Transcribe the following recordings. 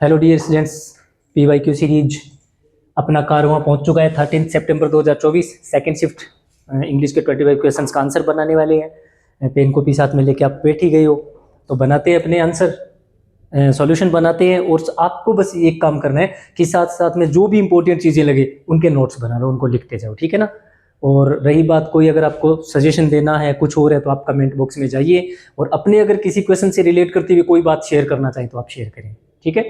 Hello dear students, PYQ series अपना कारवां पहुंच चुका है। 13 सितंबर 2024 सेकंड शिफ्ट इंग्लिश के 25 क्वेश्चंस का आंसर बनाने वाले हैं। पेन कॉपी साथ में लेके आप बैठी गई हो तो बनाते हैं अपने आंसर, सॉल्यूशन बनाते हैं। और आपको बस एक काम करना है कि साथ साथ में जो भी इंपॉर्टेंट चीज़ें लगे उनके नोट्स बना लो, उनको लिखते जाओ, ठीक है ना। और रही बात, कोई अगर आपको सजेशन देना है कुछ और है तो आप कमेंट बॉक्स में जाइए, और अपने अगर किसी क्वेश्चन से रिलेट करते हुए कोई बात शेयर करना चाहें तो आप शेयर करें, ठीक है।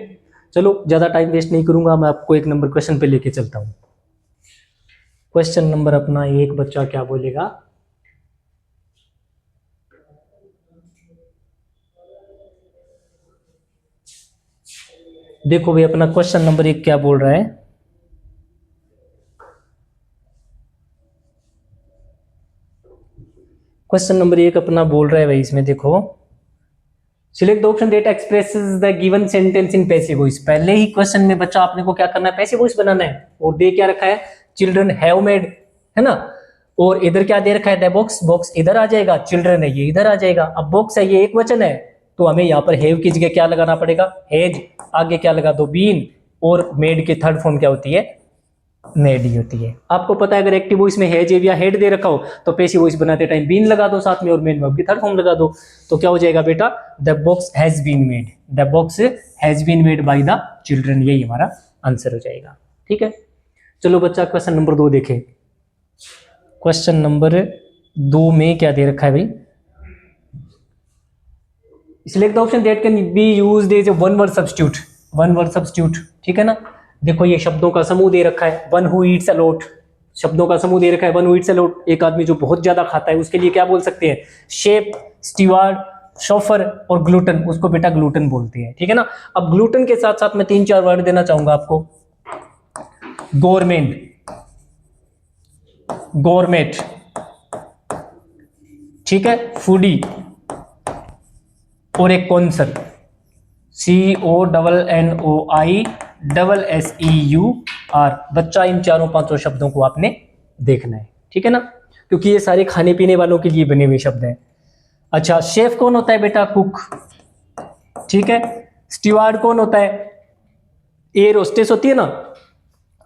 चलो ज़्यादा टाइम वेस्ट नहीं करूंगा, मैं आपको एक नंबर क्वेश्चन पे लेके चलता हूँ। क्वेश्चन नंबर अपना एक, बच्चा क्या बोलेगा। देखो भाई, अपना क्वेश्चन नंबर एक क्या बोल रहा है। क्वेश्चन नंबर एक अपना बोल रहा है भाई, इसमें देखो, select the option that expresses the given sentence in passive voice. पहले ही क्वेश्चन में बच्चा आपने को क्या करना है, पैसिव वॉइस बनाना है। और दे क्या रखा है, चिल्ड्रन हैव मेड, है ना। और इधर क्या दे रखा है, द बॉक्स, बॉक्स इधर आ जाएगा, चिल्ड्रन है ये इधर आ जाएगा। अब बॉक्स है ये एक वचन है तो हमें यहाँ पर हैव की जगह क्या लगाना पड़ेगा, हैज, आगे क्या लगा दो, बीन, और मेड की थर्ड फॉर्म क्या होती है, मेड ही होती है। आपको पता है अगर एक्टिव वॉइस में हैज या हेड दे रखा हो तो पैसिव वॉइस बनाते टाइम बीन लगा दो साथ में, और मेन वर्ब की थर्ड फॉर्म लगा दो। तो क्या हो जाएगा बेटा, the box has been made, the box has been made by the children, यही हमारा आंसर हो जाएगा, ठीक है। चलो बच्चा क्वेश्चन नंबर 2 देखें। क्वेश्चन नंबर 2 में क्या दे रखा है भाई, select the option that can be used as a one word substitute, one word substitute, ठीक है ना। देखो ये शब्दों का समूह दे रखा है, one who Yeats a lot, शब्दों का समूह दे रखा है, one who Yeats a lot, एक आदमी जो बहुत ज्यादा खाता है, उसके लिए क्या बोल सकते हैं, शेफ, स्टीवार्ड, शोफर और ग्लूटन, उसको बेटा ग्लूटन बोलते हैं, ठीक है ना। अब ग्लूटन के साथ साथ मैं 3-4 वर्ड देना चाहूंगा आपको, गवर्नमेंट, गवर्नमेंट, ठीक है, फूडी, और एक कॉन्सर, CONNOISSEUR। बच्चा इन चारों पांचों शब्दों को आपने देखना है, ठीक है ना, क्योंकि ये सारे खाने पीने वालों के लिए बने हुए शब्द हैं। अच्छा, शेफ कौन होता है बेटा, कुक, ठीक है। स्टीवार्ड कौन होता है, एयर होस्टेस होती है ना,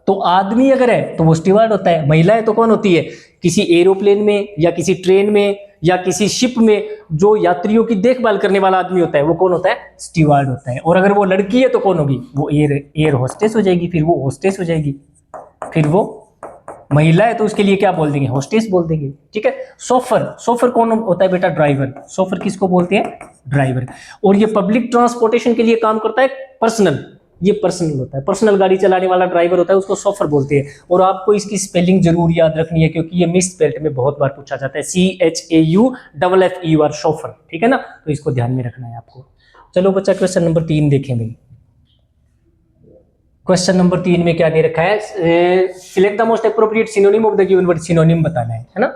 तो आदमी अगर है तो वो स्टीवार्ड होता है। महिला है तो कौन होती है, किसी एरोप्लेन में या किसी ट्रेन में या किसी शिप में जो यात्रियों की देखभाल करने वाला आदमी होता है वो कौन होता है, स्टीवार्ड होता है। और अगर वो लड़की है तो कौन होगी, वो एयर होस्टेस हो जाएगी, फिर वो होस्टेस हो जाएगी। फिर वो महिला है तो उसके लिए क्या बोल देंगे, होस्टेस बोल देंगे, ठीक है। सोफर, सोफर कौन होता है बेटा, ड्राइवर, सोफर किसको बोलते हैं, ड्राइवर। और ये पब्लिक ट्रांसपोर्टेशन के लिए काम करता है, पर्सनल, ये पर्सनल होता है, पर्सनल गाड़ी चलाने वाला ड्राइवर होता है, उसको सोफर बोलते हैं। और आपको इसकी स्पेलिंग जरूर याद रखनी है क्योंकि ये मिस स्पेल्ड में बहुत बार पूछा जाता है, CHAUFFER, सोफर, ठीक है ना, तो इसको ध्यान में रखना है आपको। चलो बच्चा क्वेश्चन नंबर 3 देखें भाई। क्वेश्चन नंबर 3 में क्या दे रखा है, select the most appropriate synonym of the given word, synonym बताना है ना।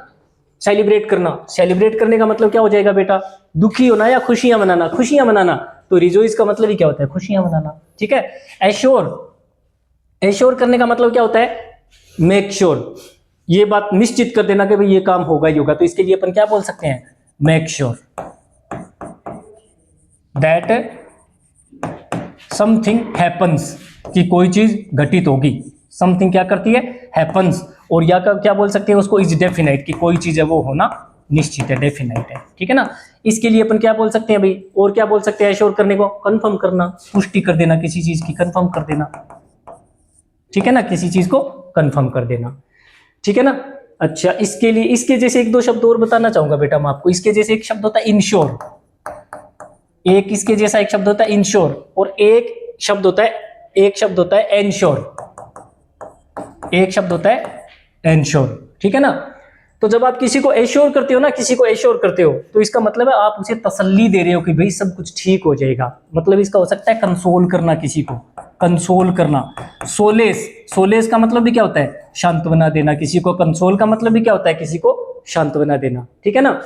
सेलिब्रेट करना, सेलिब्रेट करने का मतलब क्या हो जाएगा बेटा, दुखी होना या खुशियां मनाना, खुशियां मनाना, तो रिजॉइस का मतलब ही क्या होता है, खुशियां मनाना, ठीक है। एश्योर, एश्योर करने का मतलब क्या होता है, मेक श्योर, ये बात निश्चित कर देना कि भाई ये काम होगा ही होगा, तो इसके लिए अपन क्या बोल सकते हैं, make sure that something happens, कि कोई चीज घटित होगी, समथिंग क्या करती है, हैपन्स। और या क्या बोल सकते हैं उसको, इज डेफिनाइट, कि कोई चीज है वो होना निश्चित है, डेफिनाइट है, ठीक है ना। इसके लिए अपन क्या बोल सकते हैं भाई, और क्या बोल सकते हैं एश्योर करने को, कंफर्म करना, पुष्टि कर देना किसी चीज की, कंफर्म कर देना, ठीक है ना, किसी चीज को कंफर्म कर देना, ठीक है ना। अच्छा, इसके लिए इसके जैसे एक दो शब्द और बताना चाहूंगा बेटा मैं आपको। इसके जैसे एक शब्द होता है इंश्योर, एक इसके जैसा एक शब्द होता है इंश्योर, और एक शब्द होता है एंश्योर, एक शब्द होता है एंश्योर, ठीक है ना। तो जब आप किसी को एश्योर करते हो ना, किसी को एश्योर करते हो तो इसका मतलब है आप उसे तसल्ली दे रहे हो कि भाई सब कुछ ठीक हो जाएगा। मतलब इसका हो सकता है कंसोल करना, किसी को कंसोल करना। सोलेस, सोलेस का मतलब भी क्या होता है, सांत्वना देना किसी को, कंसोल का मतलब भी क्या होता है, किसी को सांत्वना देना, ठीक है ना।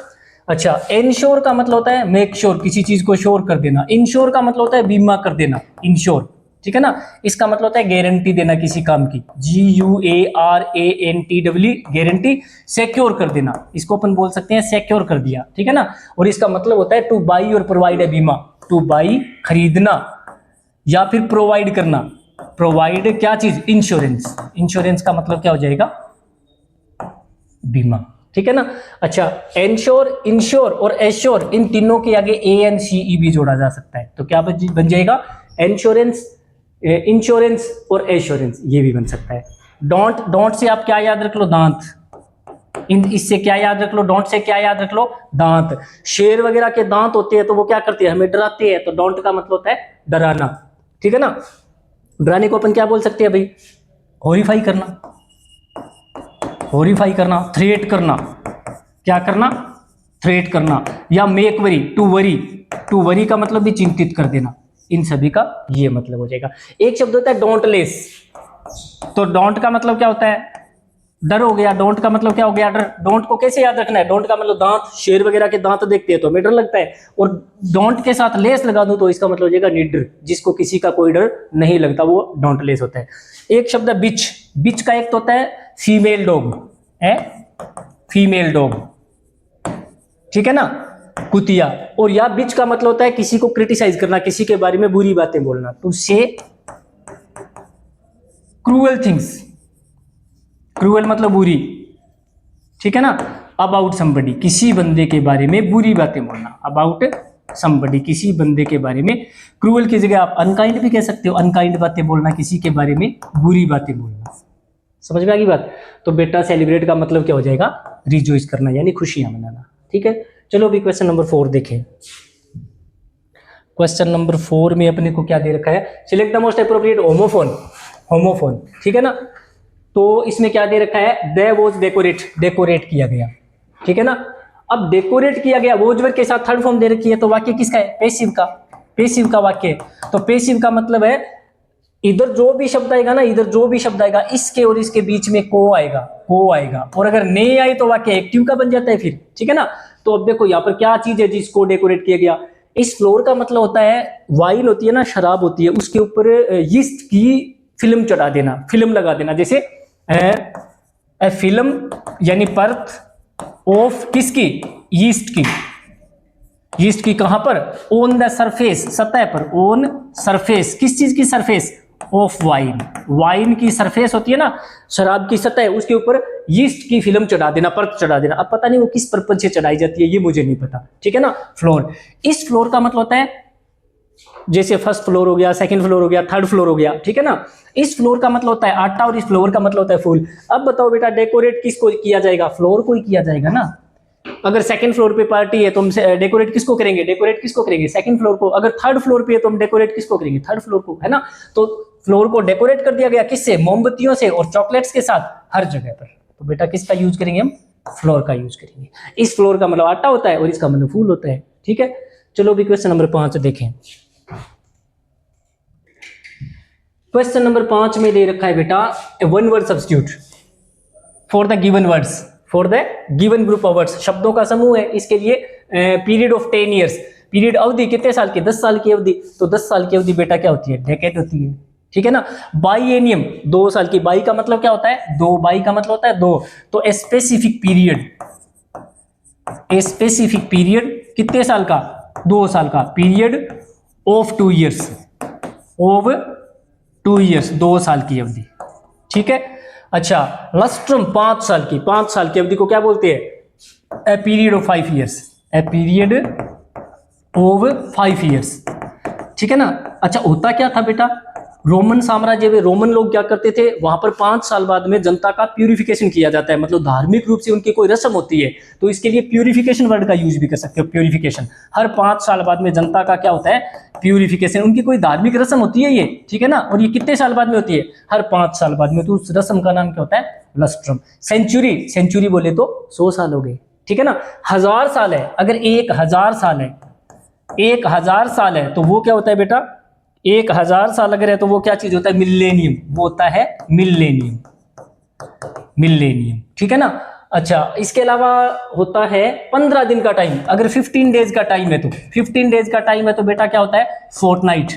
अच्छा, एंश्योर का मतलब होता है मेक श्योर, किसी चीज को श्योर कर देना। इंश्योर का मतलब होता है बीमा कर देना, इंश्योर, ठीक है ना। इसका मतलब होता है गारंटी देना किसी काम की, GUARANTW, गारंटी, सिक्योर कर देना, इसको अपन बोल सकते हैं सिक्योर कर दिया, ठीक है ना। और इसका मतलब होता है टू बाई और प्रोवाइड है बीमा, टू बाई खरीदना, या फिर प्रोवाइड करना। प्रोवाइड क्या चीज? इंश्योरेंस। इंश्योरेंस का मतलब क्या हो जाएगा? बीमा, ठीक है ना। अच्छा, एंश्योर, इंश्योर और एश्योर, इन तीनों के आगे ANCE भी जोड़ा जा सकता है, तो क्या बन जाएगा? इंश्योरेंस, इंश्योरेंस और एश्योरेंस, ये भी बन सकता है। डोंट, डोंट से आप क्या याद रख लो? दांत। इससे क्या याद रख लो? डोंट से क्या याद रख लो? दांत। शेर वगैरह के दांत होते हैं तो वो क्या करते हैं? हमें डराते हैं, तो डोंट का मतलब होता है डराना, ठीक है ना। डराने को अपन क्या बोल सकते हैं भाई? हॉरिफाई करना, हॉरिफाई करना, थ्रेट करना। क्या करना? थ्रेट करना। या make worry, to worry, to worry का मतलब भी चिंतित कर देना। इन सभी का ये मतलब हो जाएगा। एक शब्द होता है डोंटलेस, तो डोंट का मतलब क्या होता है? डर हो गया। डोंट का मतलब क्या हो गया? डर। डोंट को कैसे याद रखना है? डोंट का मतलब दांत, शेर वगैरह के दांत देखते हैं तो हमें डर लगता है, और डोंट के साथ लेस लगा दूं तो इसका मतलब हो जाएगा निडर, जिसको किसी का कोई डर नहीं लगता, वो डोंटलेस होता है। एक शब्द है बिच। बिच का एक तो होता है फीमेल डॉग, है फीमेल डॉग, ठीक है ना, कुतिया। और या बिच का मतलब होता है किसी को क्रिटिसाइज करना, किसी के बारे में बुरी बातें बोलना, टू से क्रूअल थिंग्स। क्रूअल मतलब बुरी, ठीक है ना। अबाउट समबडी, किसी बंदे के बारे में बुरी बातें बोलना। अबाउट समबडी, किसी बंदे के बारे में। क्रूअल की जगह आप अनकाइंड भी कह सकते हो, अनकाइंड बातें बोलना, किसी के बारे में बुरी बातें बोलना। समझ में आ गई बात? तो बेटा सेलिब्रेट का मतलब क्या हो जाएगा? रिजॉइस करना, यानी खुशियां मनाना, ठीक है। चलो अभी क्वेश्चन नंबर 4 देखें। क्वेश्चन नंबर 4 में अपने को क्या दे रखा है? Select the most appropriate homophone. Homophone, ठीक है ना। तो इसमें क्या दे रखा है? दे वॉज डेकोरेट, डेकोरेट किया गया, ठीक है ना। अब डेकोरेट किया गया, वॉज वर्ब के साथ थर्ड फॉर्म दे रखी है, तो वाक्य किसका है? पैसिव का, पैसिव का वाक्य। तो पैसिव का मतलब है इधर जो भी शब्द आएगा ना, इधर जो भी शब्द आएगा, इसके और इसके बीच में को आएगा, को आएगा, और अगर नहीं आई तो वाक्य एक्टिव का बन जाता है फिर, ठीक है ना। तो अब देखो यहाँ पर क्या चीज है जिसको डेकोरेट किया गया? इस फ्लोर का मतलब होता है वाइन होती है ना, शराब होती है, उसके ऊपर यीस्ट की फिल्म चढ़ा देना, फिल्म लगा देना। जैसे फिल्म यानी परत ऑफ किसकी? यीस्ट की। यीस्ट की कहां पर? ऑन द सरफेस, सतह पर। ऑन सरफेस, किस चीज की सरफेस? Of wine. वाइन की सरफेस होती है ना, शराब की सतह, उसके ऊपर यीस्ट की फिल्म चढ़ा देना, परत चढ़ा देना। अब पता नहीं वो किस पर्पज से चढ़ाई जाती है, ये मुझे नहीं पता, ठीक है ना। फ्लोर, इस फ्लोर का मतलब होता है जैसे फर्स्ट फ्लोर हो गया, सेकंड फ्लोर हो गया, थर्ड फ्लोर हो गया, ठीक है ना। इस फ्लोर का मतलब होता है आटा और इस फ्लोर का मतलब होता है फूल। अब बताओ बेटा डेकोरेट किसको किया जाएगा? फ्लोर को ही किया जाएगा ना। अगर सेकंड फ्लोर पे पार्टी है तो हम डेकोरेट किसको करेंगे? डेकोरेट किसको करेंगे? सेकंड फ्लोर को। अगर थर्ड फ्लोर पे है तो हम डेकोरेट किसको करेंगे? थर्ड फ्लोर को, है ना। तो फ्लोर को डेकोरेट कर दिया गया किससे? मोमबत्तियों से और चॉकलेट्स के साथ हर जगह पर। तो बेटा किसका यूज करेंगे हम? फ्लोर का यूज करेंगे। इस फ्लोर का मतलब आटा होता है और इसका मतलब फूल होता है, ठीक है। चलो अभी क्वेश्चन नंबर 5 देखें। क्वेश्चन नंबर 5 में दे रखा है बेटा one word substitute for the given words, for the given group of words. शब्दों का समूह है, इसके लिए पीरियड ऑफ 10 ईयर्स। पीरियड अवधि कितने साल की? 10 साल की अवधि। तो 10 साल की अवधि बेटा क्या होती है? डेकेड होती है, ठीक है ना। बाइएनियम 2 साल की। बाई का मतलब क्या होता है? 2। बाई का मतलब होता है 2। तो a specific period, a specific period कितने साल का? 2 साल का। Period of 2 years, of 2 years, 2 साल की अवधि, ठीक है। अच्छा, लस्ट्रम 5 साल की। 5 साल की अवधि को क्या बोलते हैं? A period of 5 years, a period of 5 years, ठीक है ना। अच्छा, होता क्या था बेटा? रोमन साम्राज्य में रोमन लोग क्या करते थे? वहां पर 5 साल बाद में जनता का प्यूरिफिकेशन किया जाता है, मतलब धार्मिक रूप से उनकी कोई रस्म होती है, तो इसके लिए प्यूरिफिकेशन वर्ड का यूज भी कर सकते हो। प्यूरिफिकेशन, हर 5 साल बाद में जनता का क्या होता है? प्यूरिफिकेशन। उनकी कोई धार्मिक रस्म होती है ये, ठीक है ना। और ये कितने साल बाद में होती है? हर 5 साल बाद में। तो उस रस्म का नाम क्या होता है? लस्ट्रम। सेंचुरी, सेंचुरी बोले तो 100 साल हो गए, ठीक है ना। 1000 साल है, अगर 1000 साल है, 1000 साल है तो वो क्या होता है बेटा? 1000 साल अगर है तो वो क्या चीज होता है? मिलेनियम, वो होता है मिलेनियम, मिलेनियम, ठीक है ना। अच्छा, इसके अलावा होता है 15 दिन का टाइम। अगर 15 डेज का टाइम है तो 15 डेज का टाइम है तो बेटा क्या होता है? Fortnight,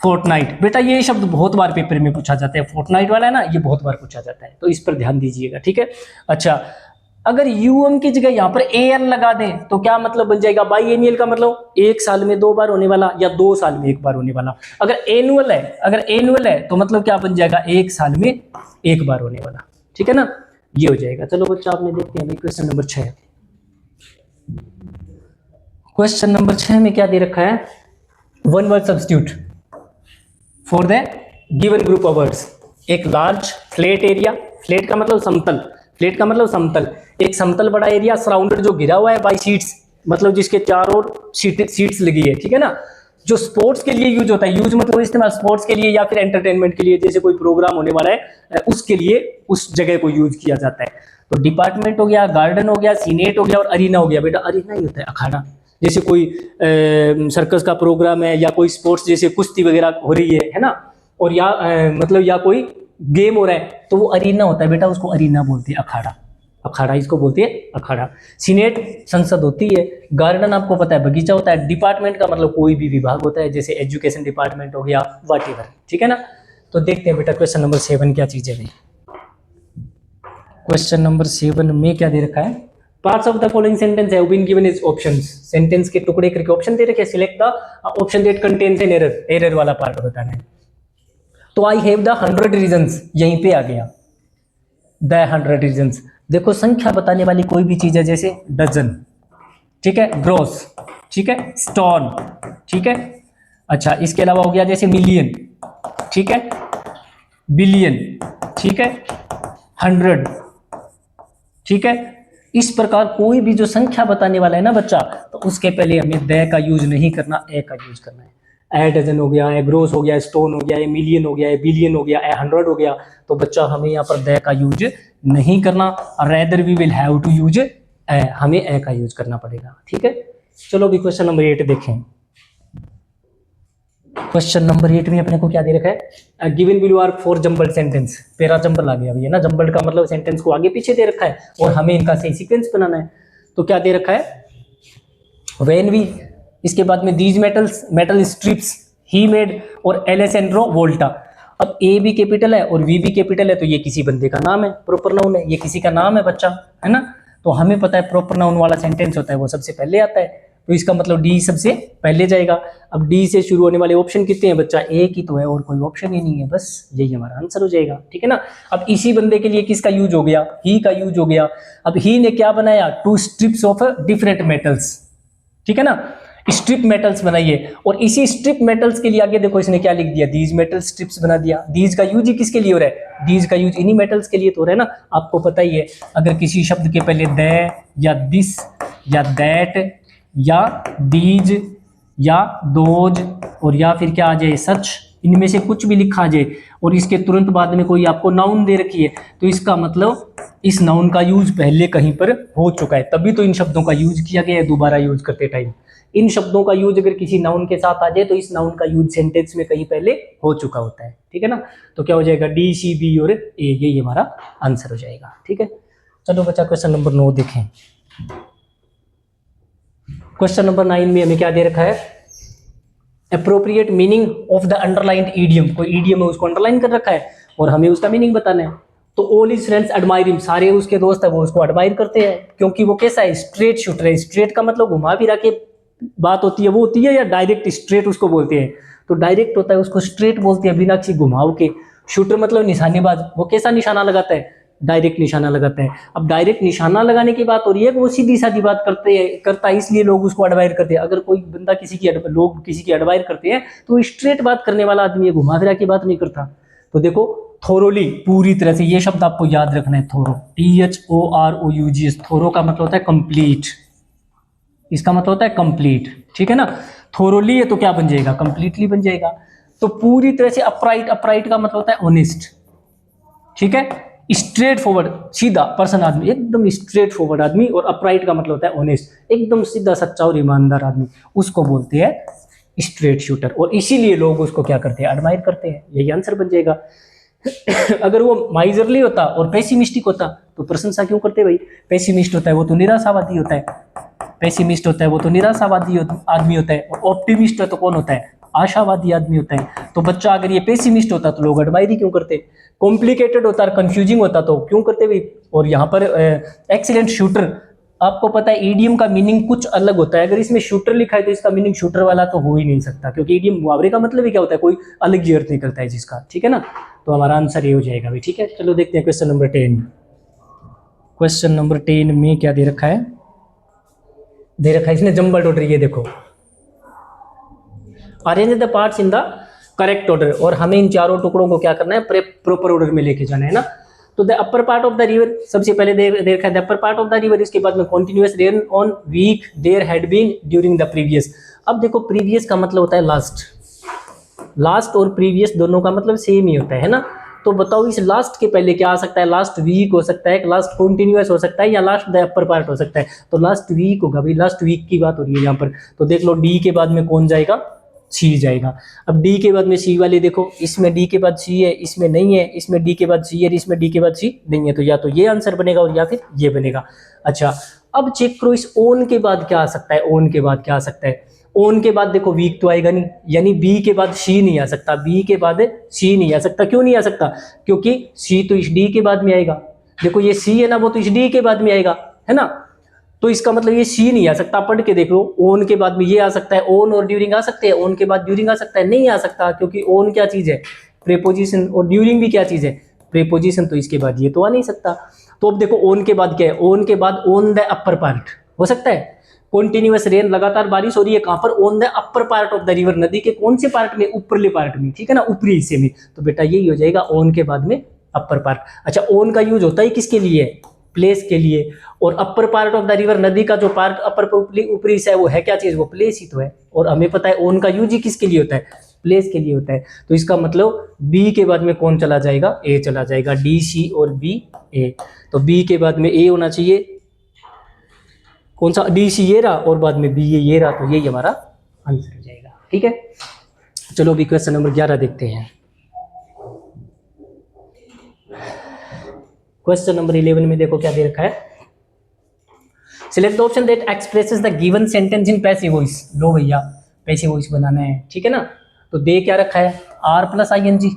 fortnight. बेटा ये शब्द बहुत बार पेपर में पूछा जाता है, फोर्टनाइट वाला है ना, ये बहुत बार पूछा जाता है, तो इस पर ध्यान दीजिएगा, ठीक है। अच्छा, अगर यूएम की जगह यहाँ पर एएन लगा दें तो क्या मतलब बन जाएगा, बाई एनुअल का मतलब 1 साल में 2 बार होने वाला या 2 साल में 1 बार होने वाला। अगर एनुअल है तो मतलब क्या बन जाएगा, 1 साल में 1 बार होने वाला, ठीक है ना, ये हो जाएगा। चलो बच्चा आपने देखते हैं क्वेश्चन नंबर 6। क्वेश्चन नंबर 6 में क्या दे रखा है, one word substitute for the given group of words. एक लार्ज फ्लैट एरिया, फ्लैट का मतलब समतल, फ्लैट का मतलब समतल, एक समतल बड़ा एरिया सराउंडेड जो घिरा हुआ है बाय सीट्स, मतलब जिसके चारों ओर सीट्स लगी है, ठीक है ना। जो स्पोर्ट्स के लिए यूज होता है, यूज मतलब इस्तेमाल स्पोर्ट्स के लिए या फिर एंटरटेनमेंट के लिए, जैसे कोई प्रोग्राम होने वाला है उसके लिए उस जगह को यूज किया जाता है। तो डिपार्टमेंट हो गया, गार्डन हो गया, सीनेट हो गया और अरीना हो गया। बेटा अरीना ही होता है अखाड़ा, जैसे कोई सर्कस का प्रोग्राम है या कोई स्पोर्ट्स जैसे कुश्ती वगैरह हो रही है ना, और या मतलब या कोई गेम हो रहा है तो वो अरीना होता है बेटा, उसको अरीना बोलते हैं, अखाड़ा, अखाड़ा इसको बोलते हैं अखाड़ा। सीनेट संसद होती है, गार्डन आपको पता है बगीचा होता है, डिपार्टमेंट का मतलब कोई भी विभाग होता है, जैसे एजुकेशन डिपार्टमेंट हो गया, व्हाटएवर, ठीक है ना। तो देखते हैं बेटा क्वेश्चन नंबर 7 क्या चीज है भाई। क्वेश्चन नंबर 7 में क्या दे रखा है, parts of the following sentence have been given as options. Sentence के टुकड़े करके ऑप्शन दे रखे, select the option that contains an error, error वाला पार्ट बताना है। तो आई हैव द 100 रीजंस, यहीं पे आ गया द 100 रीजंस। देखो संख्या बताने वाली कोई भी चीज है, जैसे डजन, ठीक है, ग्रोस, ठीक है, स्टोन, ठीक है। अच्छा इसके अलावा हो गया जैसे मिलियन, ठीक है, बिलियन, ठीक है, 100, ठीक है। इस प्रकार कोई भी जो संख्या बताने वाला है ना बच्चा, तो उसके पहले हमें द का यूज नहीं करना, ए का यूज करना है। ए डजन हो गया, ए ग्रोस हो गया, स्टोन हो गया, ए मिलियन हो गया, ए बिलियन हो गया, ए 100 हो गया, तो बच्चा हमें यहाँ पर द का यूज नहीं करना, rather we will have to use A, हमें ए का यूज करना पड़ेगा, ठीक है। चलो अभी क्वेश्चन नंबर 8 देखें। क्वेश्चन नंबर 8 में अपने को क्या दे रखा है, given below are 4 jumbled sentence. Para jumble आ गया भैया ना, जंबल्ड का मतलब सेंटेंस को आगे पीछे दे रखा है और हमें इनका सही सीक्वेंस बनाना है। तो क्या दे रखा है, व्हेन वी, इसके बाद में these metals, metal strips he made, और एलेसेंड्रो वोल्टा। अब ए भी कैपिटल है और वी भी कैपिटल है, तो ये किसी बंदे का नाम है, प्रोपर नाउन है, ये किसी का नाम है बच्चा, है ना। तो हमें पता है प्रोपर नाउन वाला सेंटेंस होता है वो सबसे पहले आता है, तो इसका मतलब डी सबसे पहले जाएगा। अब डी से शुरू होने वाले ऑप्शन कितने हैं बच्चा, एक ही तो है और कोई ऑप्शन ही नहीं है, बस यही हमारा आंसर हो जाएगा, ठीक है ना। अब इसी बंदे के लिए किसका यूज हो गया, ही का यूज हो गया। अब ही ने क्या बनाया, 2 स्ट्रिप्स ऑफ डिफरेंट मेटल्स, ठीक है ना, स्ट्रिप मेटल्स बनाइए। और इसी स्ट्रिप मेटल्स के लिए आगे देखो इसने क्या लिख दिया, दीज मेटल स्ट्रिप्स बना दिया। दीज का यूज ही किसके लिए हो रहा है, दीज का यूज इन्हीं मेटल्स के लिए तो हो रहा है ना। आपको पता ही है अगर किसी शब्द के पहले द या दिस या दैट या दीज या दोज और या फिर क्या आ जाए सच, इनमें से कुछ भी लिखा आ जाए और इसके तुरंत बाद में कोई आपको नाउन दे रखी है, तो इसका मतलब इस नाउन का यूज पहले कहीं पर हो चुका है, तभी तो इन शब्दों का यूज किया गया है दोबारा यूज करते टाइम। इन शब्दों का यूज अगर किसी नाउन के साथ आ जाए तो इस नाउन का यूज सेंटेंस में कहीं पहले हो चुका होता है, ठीक है ना। तो क्या हो जाएगा, डी सी बी और ए, ये हमारा आंसर हो जाएगा, ठीक है। चलो बच्चा क्वेश्चन नंबर 9 देखें। क्वेश्चन नंबर 9 में हमें क्या दे रखा है, appropriate meaning of the underlined idiom. कोई ईडियम है उसको अंडरलाइन कर रखा है और हमें उसका मीनिंग बताना है। तो all his friends admire him, सारे उसके दोस्त है वो उसको एडमायर करते हैं, क्योंकि वो कैसा है, स्ट्रेट शूटर है। स्ट्रेट का मतलब घुमा फिरा के बात होती है वो होती है, या डायरेक्ट स्ट्रेट उसको बोलते हैं। तो डायरेक्ट होता है उसको स्ट्रेट बोलते हैं, बिना किसी घुमाव के। शूटर मतलब निशानेबाज, वो कैसा निशाना लगाता है, डायरेक्ट निशाना लगाता है। अब डायरेक्ट निशाना लगाने की बात हो रही है, वो सीधी सादी बात करता है, इसलिए लोग उसको एडमायर करते हैं। अगर कोई बंदा लोग किसी की एडमायर करते हैं तो स्ट्रेट बात करने वाला आदमी है, घुमा फिरा की बात नहीं करता। तो देखो थोरोली, पूरी तरह से, ये शब्द आपको याद रखना है, थोरो, THOROUGS। थोरो का मतलब होता है कंप्लीट, इसका मतलब होता है कंप्लीट, ठीक है ना। थोरोली है तो क्या बन जाएगा, कंप्लीटली बन जाएगा। तो पूरी तरह से अपराइट, अपराइट का मतलब होता है ऑनेस्ट, ठीक है। स्ट्रेट फॉरवर्ड, सीधा पर्सन आदमी, एकदम स्ट्रेट फॉरवर्ड आदमी, और अपराइट का मतलब होता है ऑनेस्ट, एकदम सीधा सच्चा और ईमानदार आदमी, उसको बोलते हैं स्ट्रेट शूटर। और इसीलिए लोग उसको क्या करते हैं, एडमायर करते हैं। यही आंसर बन जाएगा। अगर वो माइजरली होता और पेसिमिस्टिक होता तो प्रशंसा क्यों करते भाई। पेसिमिस्ट होता है वो तो निराशावादी होता है, पेसिमिस्ट होता है वो तो निराशावादी आदमी होता है, और ऑप्टिमिस्ट है तो कौन होता है, आशावादी आदमी होता है। तो बच्चा अगर ये पेसिमिस्ट होता तो लोग एडमायर ही क्यों करते, कॉम्प्लिकेटेड होता, कंफ्यूजिंग होता तो क्यों करते भी। और यहाँ पर एक्सीलेंट शूटर, आपको पता है ईडियम का मीनिंग कुछ अलग होता है, अगर इसमें शूटर लिखा है तो इसका मीनिंग शूटर वाला तो हो ही नहीं सकता, क्योंकि ईडियम मुहावरे का मतलब ही क्या होता है, कोई अलग ही अर्थ निकलता है जिसका, ठीक है ना। तो हमारा आंसर ये हो जाएगा भाई, ठीक है। चलो देखते हैं क्वेश्चन नंबर 10। क्वेश्चन नंबर 10 में क्या दे रखा है, दे रखा है इसने जंबल ऑर्डर, ये देखो arrange the parts in the correct order, और हमें इन चारों टुकड़ों को क्या करना है, प्रॉपर ऑर्डर में लेके जाना है ना। तो the upper part of the river, सबसे पहले दे रखा है the upper part of the river, इसके बाद में continuous rain on week there had been during the previous. अब देखो प्रीवियस का मतलब होता है लास्ट, लास्ट और प्रीवियस दोनों का मतलब सेम ही होता है ना। तो बताओ इस लास्ट के पहले क्या आ सकता है, लास्ट वीक हो सकता है, लास्ट कॉन्टिन्यूअस हो सकता है, या लास्ट द अपर पार्ट हो सकता है। तो लास्ट वीक होगा भाई, लास्ट वीक की बात हो रही है यहाँ पर। तो देख लो डी के बाद में कौन जाएगा, सी जाएगा। अब डी के बाद में सी वाले देखो, इसमें डी के बाद सी है, इसमें नहीं है, इसमें डी के बाद सी है, इसमें डी के बाद सी नहीं है, तो या तो ये आंसर बनेगा और या फिर ये बनेगा। अच्छा अब चेक करो इस ओन के बाद क्या आ सकता है, ओन के बाद क्या आ सकता है, ओन के बाद देखो वीक तो आएगा नहीं, यानी बी के बाद सी नहीं आ सकता, बी के बाद सी नहीं आ सकता। क्यों नहीं आ सकता, क्योंकि सी तो इस डी के बाद में आएगा। देखो ये सी है ना, वो तो इस डी के बाद में आएगा, है ना। तो इसका मतलब ये सी नहीं आ सकता, पढ़ के देख लो। ओन के बाद में ये आ सकता है, ओन और ड्यूरिंग आ सकते हैं, ओन के बाद ड्यूरिंग आ सकता है, नहीं आ सकता, क्योंकि ओन क्या चीज है, प्रीपोजिशन, और ड्यूरिंग भी क्या चीज है, प्रीपोजिशन। तो इसके बाद ये तो आ नहीं सकता। तो अब देखो ओन के बाद क्या है, ओन के बाद ऑन द अपर पार्ट हो सकता है, कॉन्टिन्यूअस रेन, लगातार बारिश हो रही है, कहां पर, on the upper part of the river, नदी के कौन से पार्ट में, ऊपरले पार्ट में, ठीक है ना, ऊपरी हिस्से में। तो बेटा यही हो जाएगा ऑन के बाद में अपर पार्ट। अच्छा ऑन का यूज होता है किसके लिए, प्लेस के लिए, और अपर पार्ट ऑफ द रिवर, नदी का जो पार्ट अपर ऊपरी हिस्सा है वो है क्या चीज, वो प्लेस ही तो है। और हमें पता है ऑन का यूज ही किसके लिए होता है, प्लेस के लिए होता है। तो इसका मतलब बी के बाद में कौन चला जाएगा, ए चला जाएगा, डी सी और बी ए। तो बी के बाद में ए होना चाहिए, कौन सा, डी सी ये रहा, और बाद में बी ये रहा, तो यही हमारा आंसर हो जाएगा, ठीक है। चलो अभी क्वेश्चन नंबर 11 देखते हैं। क्वेश्चन नंबर 11 में देखो क्या दे रखा है, select the option that expresses the given sentence in passive voice. लो भैया पैसिव वॉइस बनाना है, ठीक है ना। तो दे क्या रखा है, R plus I N G,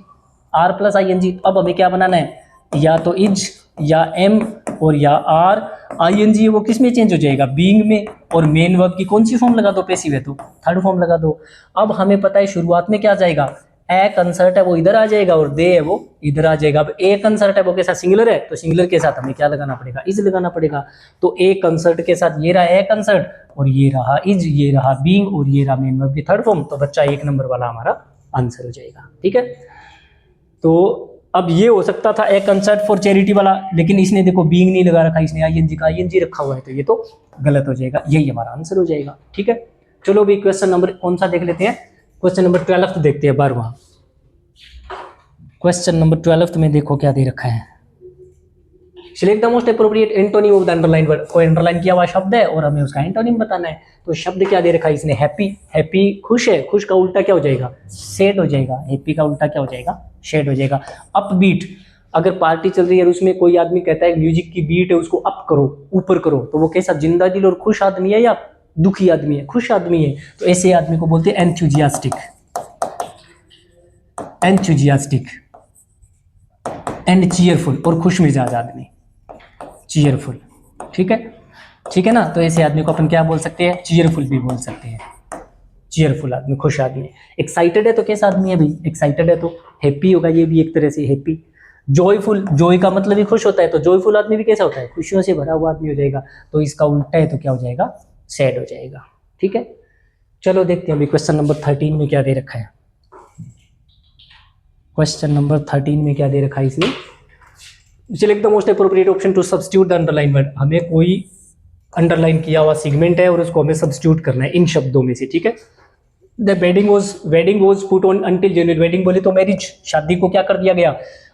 R plus I N G. अब हमें क्या बनाना है, या तो इज या एम और या आर। आई एन जी वो किस में चेंज हो जाएगा, बीइंग में, और मेन वर्ब की कौन सी फॉर्म लगा दो, पैसिव है तो थर्ड फॉर्म लगा दो। अब हमें पता है शुरुआत में क्या जाएगा, ए कंसर्ट है वो इधर आ जाएगा, और दे है वो इधर आ जाएगा। अब ए कंसर्ट है वो के साथ सिंगुलर है, तो सिंगुलर के साथ हमें क्या लगाना पड़ेगा, इज लगाना पड़ेगा। तो ए कंसर्ट के साथ ये रहा ए कंसर्ट, और ये रहा इज, ये रहा बीइंग, और ये रहा मेन वर्ब की थर्ड फॉर्म। तो बच्चा 1 नंबर वाला हमारा आंसर हो जाएगा, ठीक है। तो अब ये हो सकता था ए कंसर्ट फॉर चैरिटी वाला, लेकिन इसने देखो बीइंग नहीं लगा रखा, इसने आईएनजी का आईएनजी रखा हुआ है, तो ये तो गलत हो जाएगा, यही हमारा आंसर हो जाएगा, ठीक है। चलो अभी क्वेश्चन नंबर कौन सा देख लेते हैं, क्वेश्चन नंबर 12 देखते हैं, 12वां क्वेश्चन नंबर 12 में देखो क्या दे रखा है, select the most appropriate antonym of the underline word. कोई अंडरलाइन किया हुआ शब्द है और हमें उसका एंटोनिम बताना है। तो शब्द क्या दे रखा है इसने, हैप्पी, हैप्पी खुश है, खुश का उल्टा क्या हो जाएगा, सैड हो जाएगा, हैप्पी का उल्टा क्या हो जाएगा, सैड हो जाएगा। अपबीट, अगर पार्टी चल रही है और उसमें कोई आदमी कहता है म्यूजिक की बीट है उसको अप करो, ऊपर करो, तो वो कैसा, जिंदा दिल और खुश आदमी है या दुखी आदमी है, खुश आदमी है, तो ऐसे आदमी को बोलते हैं एंथुजियास्टिक, एंथुजियास्टिक एंड चीयरफुल, और खुश मिजाज आदमी चीयरफुल, ठीक है, ठीक है ना। तो ऐसे आदमी को अपन क्या बोल सकते हैं, चीयरफुल भी बोल सकते हैं, चीयरफुल आदमी, खुश आदमी। एक्साइटेड है तो कैसा आदमी है भाई, एक्साइटेड है तो हैप्पी होगा, ये भी एक तरह से हैप्पी। जॉयफुल, जॉय का मतलब ही खुश होता है, तो जॉयफुल आदमी भी कैसा होता है, खुशियों से भरा हुआ आदमी हो जाएगा। तो इसका उल्टा है तो क्या हो जाएगा, सैड हो जाएगा, ठीक है। चलो देखते हैं अभी क्वेश्चन नंबर 13 में क्या दे रखा है, क्वेश्चन नंबर 13 में क्या दे रखा है इसने, select the most appropriate option to substitute the underline word. हमें कोई अंडरलाइन किया हुआ सेगमेंट है और उसको हमें सब्स्टिट्यूट करना है इन शब्दों में से, ठीक है। The wedding was put on until January, wedding बोले तो मैरिज, शादी को क्या कर दिया गया,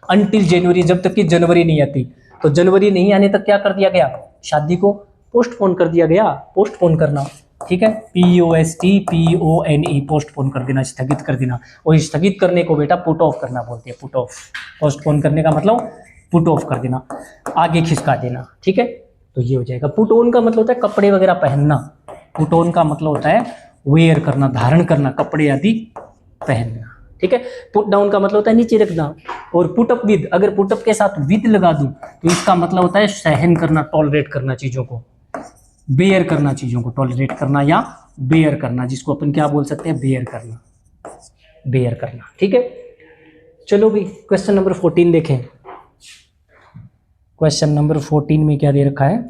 अंटिल जनवरी, जब तक कि जनवरी नहीं आती। तो जनवरी नहीं आने तक क्या कर दिया गया, शादी को पोस्टपोन कर दिया गया, पोस्टपोन करना, ठीक है, POSTPONE, पोस्टपोन कर देना, स्थगित कर देना। और स्थगित करने को बेटा पुट ऑफ करना बोलते हैं, पुट ऑफ, पोस्टपोन करने का मतलब पुट ऑफ कर देना, आगे खिसका देना, ठीक है। तो ये हो जाएगा। पुट ऑन का मतलब होता है कपड़े वगैरह पहनना, पुट ऑन का मतलब होता है वेयर करना, धारण करना, कपड़े आदि पहनना, ठीक है। पुट डाउन का मतलब होता है नीचे रखना, और पुट अप विद, अगर पुट अप के साथ विद लगा दूं तो इसका मतलब होता है सहन करना, टॉलरेट करना चीजों को, बेयर करना चीजों को, टॉलरेट करना या बेयर करना, जिसको अपन क्या बोल सकते हैं, बेयर करना, बेयर करना, ठीक है। चलो भी क्वेश्चन नंबर 14 देखें। क्वेश्चन नंबर 14 में क्या दे रखा है,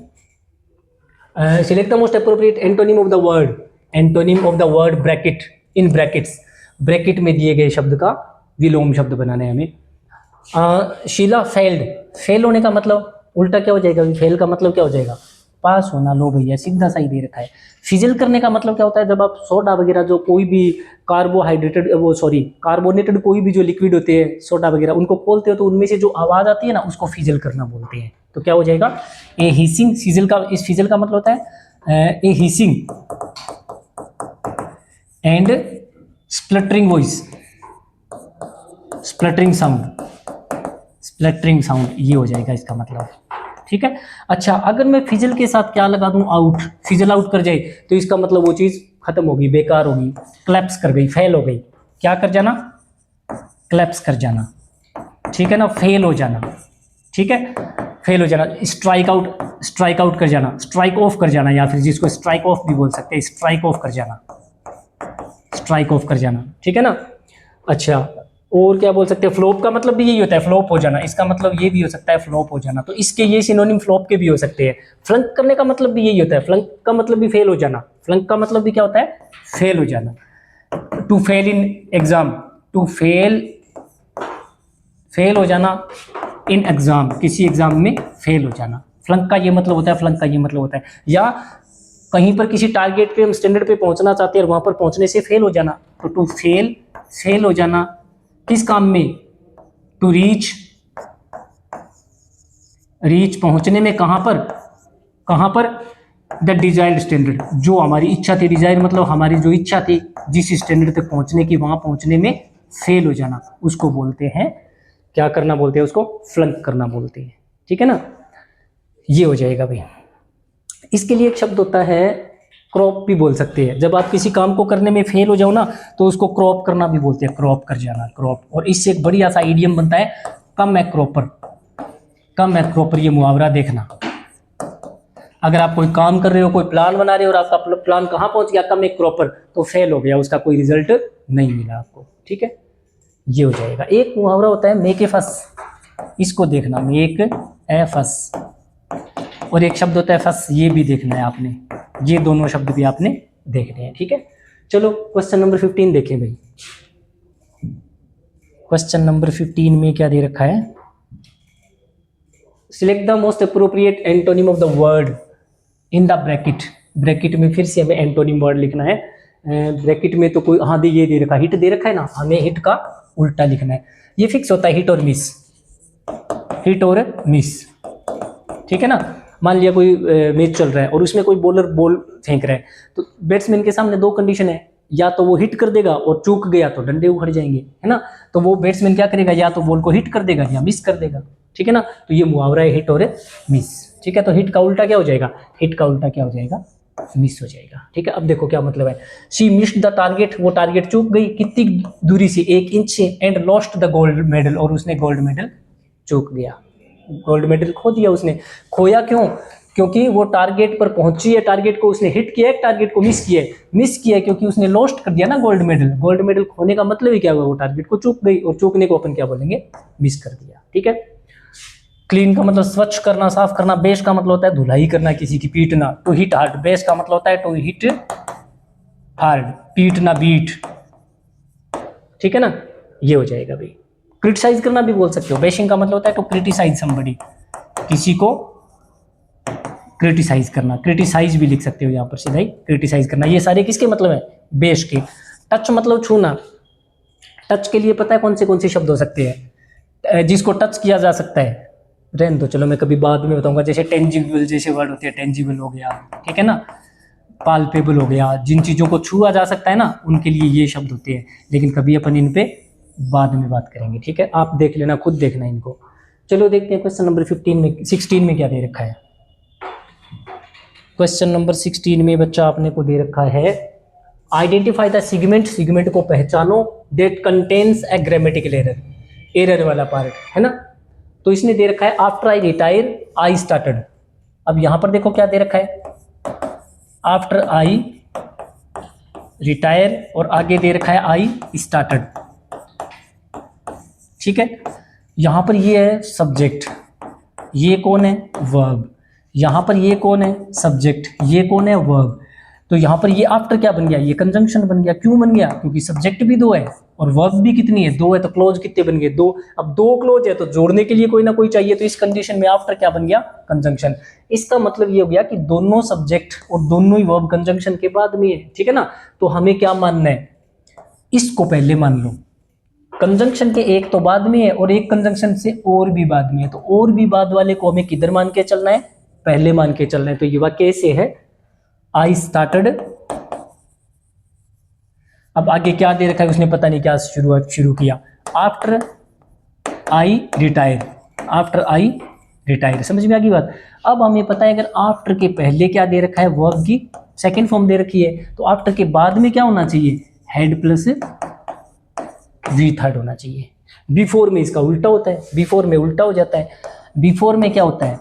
select the most appropriate antonym of the word, antonym of the word bracket, in brackets, bracket में दिए गए शब्द का विलोम शब्द बनाना है हमें। शीला फेल्ड, फेल होने का मतलब उल्टा क्या हो जाएगा, फेल का मतलब क्या हो जाएगा, पास होना। लो भैया सीधा सा ही दे रखा है। फिजल करने का मतलब क्या होता है, जब आप सोडा वगैरह जो कोई भी कार्बोहाइड्रेटेड वो सॉरी कार्बोनेटेड कोई भी जो लिक्विड होते हैं सोडा वगैरह, उनको खोलते हो तो उनमें से जो आवाज आती है ना उसको फिजल करना बोलते हैं। तो क्या हो जाएगा, ए हिसिंग, फिजल का, इस फिजल का मतलब होता है a hissing and spluttering voice, spluttering sound, spluttering sound, ये हो जाएगा इसका मतलब, ठीक है। अच्छा, अगर मैं फिजल के साथ क्या लगा दूं, आउट, फिजल आउट कर जाए तो इसका मतलब वो चीज खत्म होगी, बेकार होगी, क्लैप्स कर गई, फेल हो गई, क्या कर जाना, क्लैप्स कर जाना, ठीक है ना, फेल हो जाना, ठीक है, फेल हो जाना। स्ट्राइक आउट, स्ट्राइक आउट कर जाना, स्ट्राइक ऑफ कर जाना, या फिर जिसको स्ट्राइक ऑफ भी बोल सकते हैं, स्ट्राइक ऑफ कर जाना, स्ट्राइक ऑफ कर जाना, ठीक है ना। अच्छा, और क्या बोल सकते हैं, फ्लॉप का मतलब भी यही होता है, फ्लॉप हो जाना, इसका मतलब ये भी हो सकता है फ्लॉप हो जाना, तो इसके ये सिनोनिम फ्लॉप के भी हो सकते हैं। फ्लंक करने का मतलब भी यही होता है, फ्लंक का मतलब भी फेल हो जाना, फ्लंक का मतलब भी क्या होता है, फेल हो जाना। To fail in exam, to fail, fail हो जाना इन एग्जाम, किसी एग्जाम में फेल हो जाना, फ्लंक का ये मतलब होता है, फ्लंक का ये मतलब होता है। या कहीं पर किसी टारगेट पे हम स्टैंडर्ड पे पहुंचना चाहते हैं और वहां पर पहुंचने से फेल हो जाना, तो टू फेल, फेल हो जाना किस काम में, टू रीच, रीच पहुंचने में, कहां पर, कहां पर, द डिजायर्ड स्टैंडर्ड, जो हमारी इच्छा थी, डिजायर मतलब हमारी जो इच्छा थी जिस स्टैंडर्ड तक पहुंचने की, वहां पहुंचने में फेल हो जाना, उसको बोलते हैं, क्या करना बोलते हैं उसको, फ्लंक करना बोलते हैं, ठीक है ना। ये हो जाएगा भाई। इसके लिए एक शब्द होता है क्रॉप भी बोल सकते हैं, जब आप किसी काम को करने में फेल हो जाओ ना तो उसको क्रॉप करना भी बोलते हैं, क्रॉप कर जाना, क्रॉप। और इससे एक बढ़िया सा इडियम बनता है, कम है क्रॉपर, कम है क्रॉपर, ये मुहावरा देखना। अगर आप कोई काम कर रहे हो, कोई प्लान बना रहे हो और आपका प्लान कहाँ पहुंच गया, कम एक क्रॉपर, तो फेल हो गया, उसका कोई रिजल्ट नहीं मिला आपको, ठीक है। ये हो जाएगा। एक मुहावरा होता है मेक ए फस, इसको देखना, मेक ए फस, और एक शब्द होता है फस, ये भी देखना है आपने, ये दोनों शब्द भी आपने देखने हैं, ठीक है। चलो क्वेश्चन नंबर 15 देखें भाई। क्वेश्चन नंबर 15 में क्या दे रखा है, select the most appropriate antonym of the word in the bracket, bracket में फिर से हमें एंटोनिम वर्ड लिखना है। ब्रैकेट में तो कोई, हाँ ये दे रखा है, हिट दे रखा है ना, हमें हिट का उल्टा लिखना है। ये फिक्स होता है, हिट और मिस, हिट और मिस, ठीक है ना। मान लिया कोई मैच चल रहा है और उसमें कोई बॉलर बॉल फेंक रहा है, तो बैट्समैन के सामने दो कंडीशन है, या तो वो हिट कर देगा और चूक गया तो डंडे उखड़ जाएंगे, है ना। तो वो बैट्समैन क्या करेगा, या तो बॉल को हिट कर देगा या मिस कर देगा, ठीक है ना। तो ये मुहावरा है हिट और मिस, ठीक है। तो हिट का उल्टा क्या हो जाएगा, हिट का उल्टा क्या हो जाएगा, मिस हो जाएगा, ठीक है। अब देखो क्या मतलब है, शी मिस्ड द टारगेट, वो टारगेट चूक गई, कितनी दूरी से, 1 इंच से, and lost the gold medal, और उसने गोल्ड मेडल चूक गया, गोल्ड मेडल खो दिया उसने। खोया क्यों, क्योंकि वो टारगेट पर पहुंची है, टारगेट को उसने हिट किया है, टारगेट को मिस किया है, मिस किया है क्योंकि उसने लॉस्ट कर दिया ना गोल्ड मेडल। गोल्ड मेडल खोने का मतलब ही क्या हुआ, वो टारगेट को चूक गई, और चूकने को अपन क्या बोलेंगे, मिस कर दिया, ठीक है। क्लीन का मतलब स्वच्छ करना, साफ करना। बेस का मतलब होता है धुलाई करना, किसी की पीटना। टू हिट हार्ड, बेस का मतलब होता है टू हिट हार्ड, पीटना, बीट, ठीक है ना। ये हो जाएगा भाई। क्रिटिसाइज करना भी बोल सकते हो, बेशिंग का मतलब होता है टू क्रिटिसाइज समबडी, किसी को क्रिटिसाइज करना, क्रिटिसाइज भी लिख सकते हो यहाँ पर सीधा ही, क्रिटिसाइज करना। ये सारे किसके मतलब है, बेस के। टच मतलब छूना, टच के लिए पता है कौन से शब्द हो सकते हैं, जिसको टच किया जा सकता है, रहने दो, चलो मैं कभी बाद में बताऊंगा। जैसे टेंजिबल जैसे वर्ड होते हैं, टेंजिबल हो गया, ठीक है ना, पाल्पेबल हो गया, जिन चीज़ों को छुआ जा सकता है ना उनके लिए ये शब्द होते हैं, लेकिन कभी अपन इन पे बाद में बात करेंगे, ठीक है। आप देख लेना, खुद देखना इनको। चलो देखते हैं क्वेश्चन नंबर 16 में क्या दे रखा है। क्वेश्चन नंबर 16 में बच्चा आपने को दे रखा है, आइडेंटिफाई द सेगमेंट, सेगमेंट को पहचानो, that contains A grammatical error, error वाला पार्ट है ना। तो इसने दे रखा है after I retire I started. अब यहां पर देखो क्या दे रखा है, आफ्टर आई रिटायर और आगे दे रखा है आई स्टार्टेड, ठीक है। यहां पर ये है सब्जेक्ट, ये कौन है वर्ब, यहां पर ये कौन है सब्जेक्ट, ये कौन है वर्ब। तो यहां पर ये आफ्टर क्या बन गया, ये कंजंक्शन बन गया। क्यों बन गया, क्योंकि सब्जेक्ट भी दो है और वर्ब भी कितनी है, दो है। तो क्लोज कितने बन गए, दो। अब दो क्लोज है तो जोड़ने के लिए कोई ना कोई चाहिए, तो इस कंडीशन में आफ्टर क्या बन गया, कंजंक्शन। इसका मतलब ये हो गया कि दोनों सब्जेक्ट और दोनों ही वर्ब कंजंक्शन के बाद में है, ठीक है ना। तो हमें क्या मानना है, इसको पहले मान लो, कंजंक्शन के एक तो बाद में है और एक कंजंक्शन से और भी बाद में है। तो और भी बाद वाले को हमें किधर मान के चलना है, पहले मान के चलना है। तो ये वाक्य कैसे है, आई स्टार्टेड। अब आगे क्या दे रखा है, उसने पता नहीं क्या शुरू किया, after I retire, after I retire. समझ में आ गई बात। अब हमें पता है अगर आफ्टर के पहले क्या दे रखा है, वर्ब की सेकंड फॉर्म दे रखी है, तो आफ्टर के बाद में क्या होना चाहिए, हेड प्लस वी थर्ड होना चाहिए। बिफोर में इसका उल्टा होता है, बिफोर में उल्टा हो जाता है। बिफोर में क्या होता है,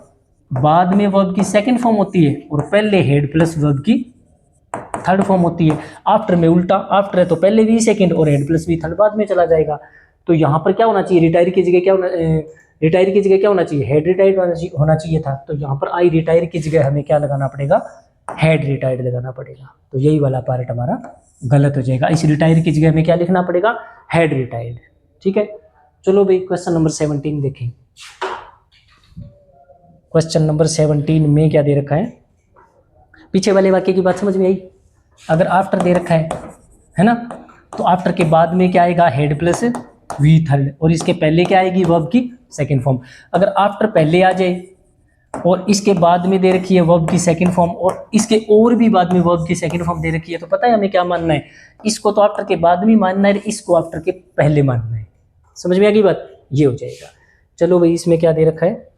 बाद में वर्ब की सेकंड फॉर्म होती है और पहले हेड प्लस वर्ब की थर्ड फॉर्म होती है। आफ्टर में उल्टा, आफ्टर है तो पहले वी सेकंड और हेड प्लस वी थर्ड बाद में चला जाएगा। तो यहाँ पर क्या होना चाहिए, रिटायर की जगह क्या होना, रिटायर की जगह क्या होना चाहिए, हेड रिटायर्ड होना चाहिए था। तो यहाँ पर आई रिटायर की जगह हमें क्या लगाना पड़ेगा, हेड रिटायर्ड लगाना पड़ेगा। तो यही वाला पार्ट हमारा गलत हो जाएगा। इस रिटायर की जगह हमें क्या लिखना पड़ेगा, हेड रिटायर्ड, ठीक है। चलो भाई क्वेश्चन नंबर 17 देखें। क्वेश्चन नंबर 17 में क्या दे रखा है, पीछे वाले वाक्य की बात समझ में आई। अगर आफ्टर दे रखा है ना, तो आफ्टर के बाद में क्या आएगा, हेड प्लस वी थर्ड, और इसके पहले क्या आएगी, वर्ब की सेकंड फॉर्म। अगर आफ्टर पहले आ जाए और इसके बाद में दे रखी है वर्ब की सेकंड फॉर्म और इसके और भी बाद में वर्ब की सेकंड फॉर्म दे रखी है, तो पता है हमें क्या मानना है, इसको तो आफ्टर के बाद में मानना है, इसको आफ्टर के पहले मानना है। समझ में आ गई बात, ये हो जाएगा। चलो भाई इसमें क्या दे रखा है,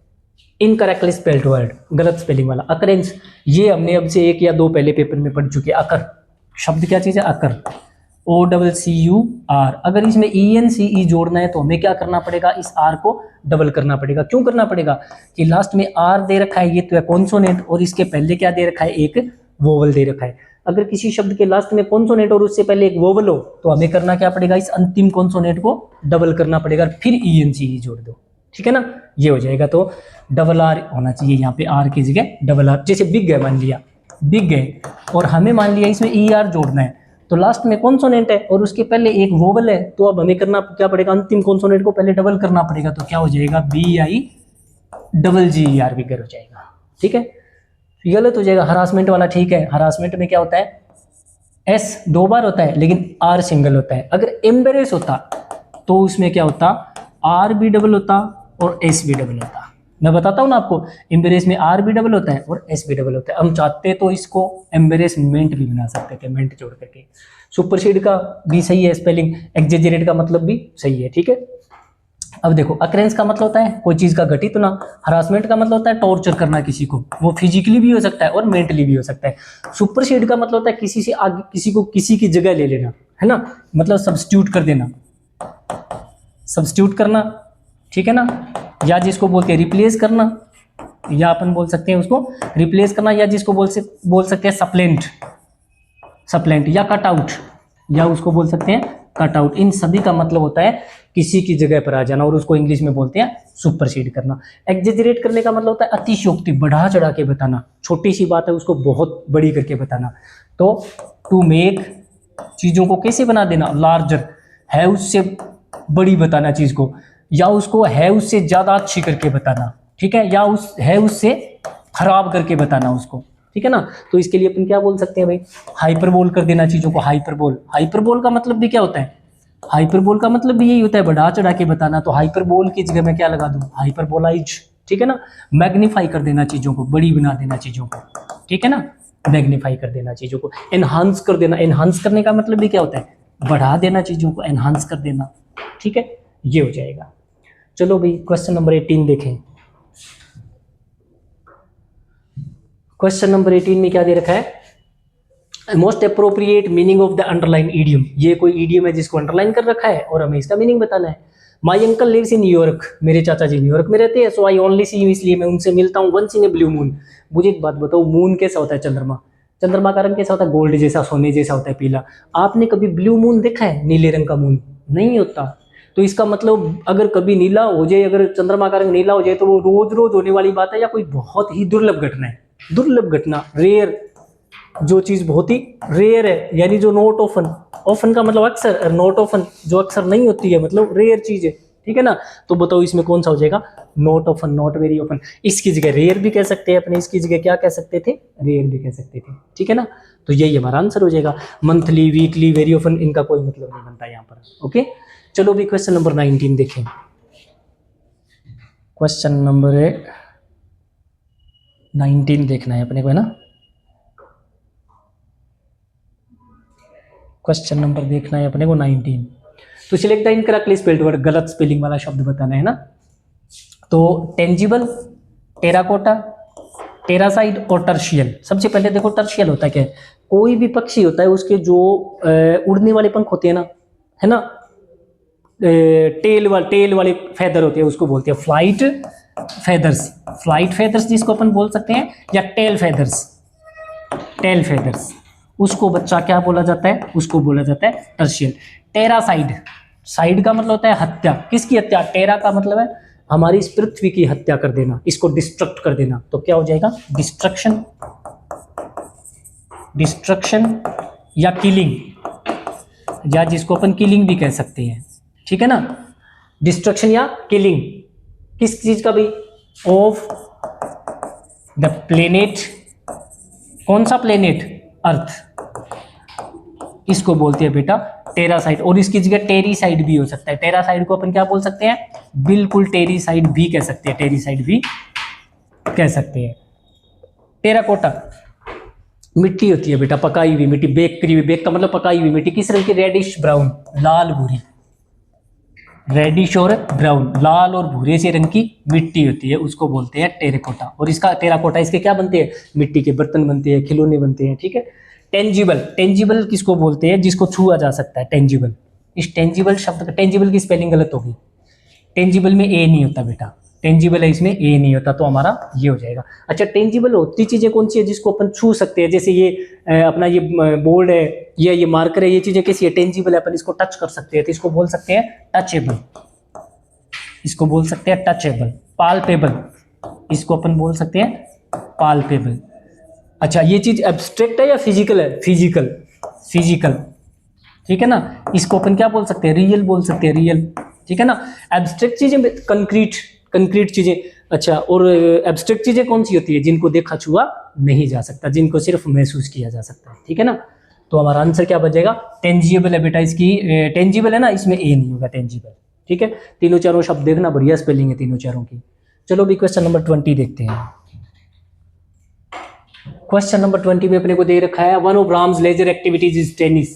इनकरेक्टली स्पेल्ड वर्ड, गलत स्पेलिंग वाला। अकरेंस, ये हमने अब से एक या दो पहले पेपर में पढ़ चुके हैं। अकर शब्द क्या चीज़ है, अकर, OCCUR। अगर इसमें ENCE जोड़ना है तो हमें क्या करना पड़ेगा, इस R को डबल करना पड़ेगा। क्यों करना पड़ेगा, कि लास्ट में R दे रखा है, ये तो है कॉन्सोनेंट, और इसके पहले क्या दे रखा है, एक वोवल दे रखा है। अगर किसी शब्द के लास्ट में कॉन्सोनेंट और उससे पहले एक वोवल हो तो हमें करना क्या पड़ेगा, इस अंतिम कॉन्सोनेंट को डबल करना पड़ेगा, फिर ENCE जोड़ दो, ठीक है ना, ये हो जाएगा। तो डबल R होना चाहिए यहाँ पे, R की जगह डबल R। जैसे बिग है, मान लिया बिग है और हमें मान लिया इसमें ER जोड़ना है, तो लास्ट में कॉन्सोनेंट है और उसके पहले एक वोवल है, तो अब हमें करना क्या पड़ेगा, अंतिम कॉन्सोनेंट को पहले डबल करना पड़ेगा। तो क्या हो जाएगा, BIGGER, बिगर हो जाएगा, ठीक है। गलत हो जाएगा हरासमेंट वाला, ठीक है। हरासमेंट में क्या होता है, S 2 बार होता है लेकिन R सिंगल होता है। अगर एम्बेरेस होता तो उसमें क्या होता, R भी डबल होता और S भी डबल होता। मैं बताता हूँ ना आपको, एम्बेरेस में R भी डबल होता है और S भी डबल होता है। हम चाहते तो इसको एम्बेरेसमेंट भी बना सकते थे, मेंट जोड़ करके। सुपरसीड का भी सही है स्पेलिंग, एक्जेजरेट का मतलब भी सही है, ठीक है। अब देखो, अकरेंस का मतलब होता है कोई चीज का घटित होना, हरासमेंट का मतलब होता है टॉर्चर करना किसी को, वो फिजिकली भी हो सकता है और मेंटली भी हो सकता है। सुपरसीड का मतलब होता है किसी से आगे, किसी को किसी की जगह ले लेना, है ना, मतलब सब्स्टिट्यूट कर देना, सब्स्टिट्यूट करना, ठीक है ना। या जिसको बोलते हैं रिप्लेस करना, या अपन बोल सकते हैं उसको रिप्लेस करना, या जिसको बोल सकते हैं सप्लेंट, सप्लेंट या कट आउट, या उसको बोल सकते हैं कट आउट। इन सभी का मतलब होता है किसी की जगह पर आ जाना, और उसको इंग्लिश में बोलते हैं सुपरसीड करना। एक्जेजरेट करने का मतलब होता है अतिशयोक्ति, बढ़ा चढ़ा के बताना, छोटी सी बात है उसको बहुत बड़ी करके बताना। तो टू मेक, चीज़ों को कैसे बना देना, लार्जर, है उससे बड़ी बताना चीज़ को, या उसको है उससे ज़्यादा अच्छी करके बताना, ठीक है, या है उससे खराब करके बताना उसको, ठीक है ना। तो इसके लिए अपन क्या बोल सकते हैं भाई, हाइपरबोल कर देना चीज़ों को, हाइपरबोल। हाइपरबोल का मतलब भी क्या होता है, हाइपरबोल का मतलब भी यही होता है, बढ़ा चढ़ा के बताना। तो हाइपरबोल की जगह मैं क्या लगा दूं, हाइपरबोलाइज, ठीक है ना। मैग्नीफाई कर देना चीज़ों को, बड़ी बना देना चीज़ों को, ठीक है ना, मैग्नीफाई कर देना चीज़ों को। एनहांस कर देना, एनहांस करने का मतलब भी क्या होता है, बढ़ा देना चीज़ों को, एनहांस कर देना, ठीक है, ये हो जाएगा। चलो भाई क्वेश्चन नंबर 18 देखें। क्वेश्चन नंबर 18 में क्या दे रखा है, most appropriate meaning of the underline idiom, ये कोई ईडियम है जिसको अंडरलाइन कर रखा है और हमें इसका मीनिंग बताना है। My uncle lives in New York, मेरे चाचा जी न्यूयॉर्क में रहते हैं, सो आई ओनली सी यू, इसलिए मैं उनसे मिलता हूँ once in a blue moon. मुझे एक बात बताओ, मून कैसा होता है? चंद्रमा। चंद्रमा का रंग कैसा होता है? गोल्ड जैसा, सोने जैसा होता है, पीला। आपने कभी ब्लू मून देखा है? नीले रंग का मून नहीं होता। तो इसका मतलब अगर कभी नीला हो जाए, अगर चंद्रमा का रंग नीला हो जाए, तो वो रोज रोज होने वाली बात है या कोई बहुत ही दुर्लभ घटना है? दुर्लभ घटना, रेयर, जो चीज बहुत ही रेयर है, यानी जो नॉट ऑफन, ऑफन का मतलब अक्सर, और नॉट ऑफन जो अक्सर नहीं होती है, मतलब रेयर चीज है, ठीक है ना। तो बताओ इसमें कौन सा हो जाएगा? Not often, not very often. इसकी जगह रेयर भी कह सकते हैं अपने, इसकी जगह क्या कह सकते थे? रेयर भी कह सकते थे, ठीक है ना। तो यही हमारा आंसर हो जाएगा। मंथली, वीकली, वेरी ऑफन, इनका कोई मतलब नहीं बनता यहाँ पर। ओके, चलो भी क्वेश्चन नंबर 19 देखें। क्वेश्चन नंबर 19 देखना है अपने को, है ना। क्वेश्चन नंबर देखना है अपने को 19। तो select the incorrectly spelled word, गलत स्पेलिंग वाला शब्द बताना है ना। तो टेंजिबल, टेराकोटा, टेरासाइड और टर्शियल। सबसे पहले देखो टर्शियल होता है क्या है? कोई भी पक्षी होता है, उसके जो उड़ने वाले पंख होते हैं ना, है ना, टेल वाले फेदर होते हैं, उसको बोलते हैं फ्लाइट फेदर्स। फ्लाइट फेदर्स जिसको अपन बोल सकते हैं, या टेल फेदर्स, टेल फेदर्स, उसको बच्चा क्या बोला जाता है? उसको बोला जाता है टर्शियल। टेरासाइड, साइड का मतलब होता है हत्या। किसकी हत्या? टेरा का मतलब है हमारी इस पृथ्वी की हत्या कर देना, इसको डिस्ट्रक्ट कर देना। तो क्या हो जाएगा? डिस्ट्रक्शन, डिस्ट्रक्शन या किलिंग, या जिसको अपन किलिंग भी कह सकते हैं, ठीक है ना। डिस्ट्रक्शन या किलिंग किस चीज का भी? Of the planet. कौन सा प्लेनेट? अर्थ। इसको बोलते हैं बेटा टेरासाइड। और इसकी जगह टेरीसाइड भी हो सकता है। टेरासाइड को अपन क्या बोल सकते हैं? बिल्कुल टेरीसाइड भी कह सकते हैं, टेरीसाइड भी कह सकते हैं। टेराकोटा मिट्टी होती है बेटा, पकाई हुई मिट्टी, बेक करी हुई। बेक का मतलब पकाई हुई मिट्टी। किस रंग की? रेडिश ब्राउन, लाल भूरी, रेडिश और ब्राउन, लाल और भूरे से रंग की मिट्टी होती है, उसको बोलते हैं टेराकोटा। और इसका टेराकोटा, इसके क्या बनते हैं? मिट्टी के बर्तन बनते हैं, खिलौने बनते हैं, ठीक है। टेंजिबल, टेंजिबल किसको बोलते हैं? जिसको छुआ जा सकता है, टेंजिबल। इस टेंजिबल शब्द का, टेंजिबल की स्पेलिंग गलत होगी, टेंजिबल में ए नहीं होता बेटा, टेंजिबल है इसमें ए नहीं होता, तो हमारा ये हो जाएगा। अच्छा, टेंजिबल होती चीजें कौन सी है जिसको अपन छू सकते हैं? जैसे ये अपना ये बोर्ड है या ये मार्कर है, ये चीजें कैसी है? टेंजिबल है, अपन इसको टच कर सकते हैं, तो इसको बोल सकते हैं टचेबल, इसको बोल सकते हैं टचेबल। पाल्पेबल, इसको अपन बोल सकते हैं पाल्पेबल। अच्छा, ये चीज एब्स्ट्रैक्ट है या फिजिकल है? फिजिकल, फिजिकल, ठीक है ना। इसको अपन क्या बोल सकते हैं? रियल बोल सकते हैं, रियल, ठीक है ना। एब्स्ट्रैक्ट चीजें कंक्रीट, कंक्रीट चीजें। अच्छा, और एब्स्ट्रैक्ट चीजें कौन सी होती है? जिनको देखा छुआ नहीं जा सकता, जिनको सिर्फ महसूस किया जा सकता है, ठीक है ना। तो हमारा आंसर क्या बन जाएगा? टेंजिबल है बेटा। इसकी टेंजिबल है ना, इसमें ए नहीं होगा, टेंजिबल, ठीक है। तीनों चारों शब्द देखना, बढ़िया स्पेलिंग है तीनों चारों की। चलो भी क्वेश्चन नंबर 20 देखते हैं। क्वेश्चन नंबर 20 में अपने को दे रखा है, one of Ram's leisure activities is tennis.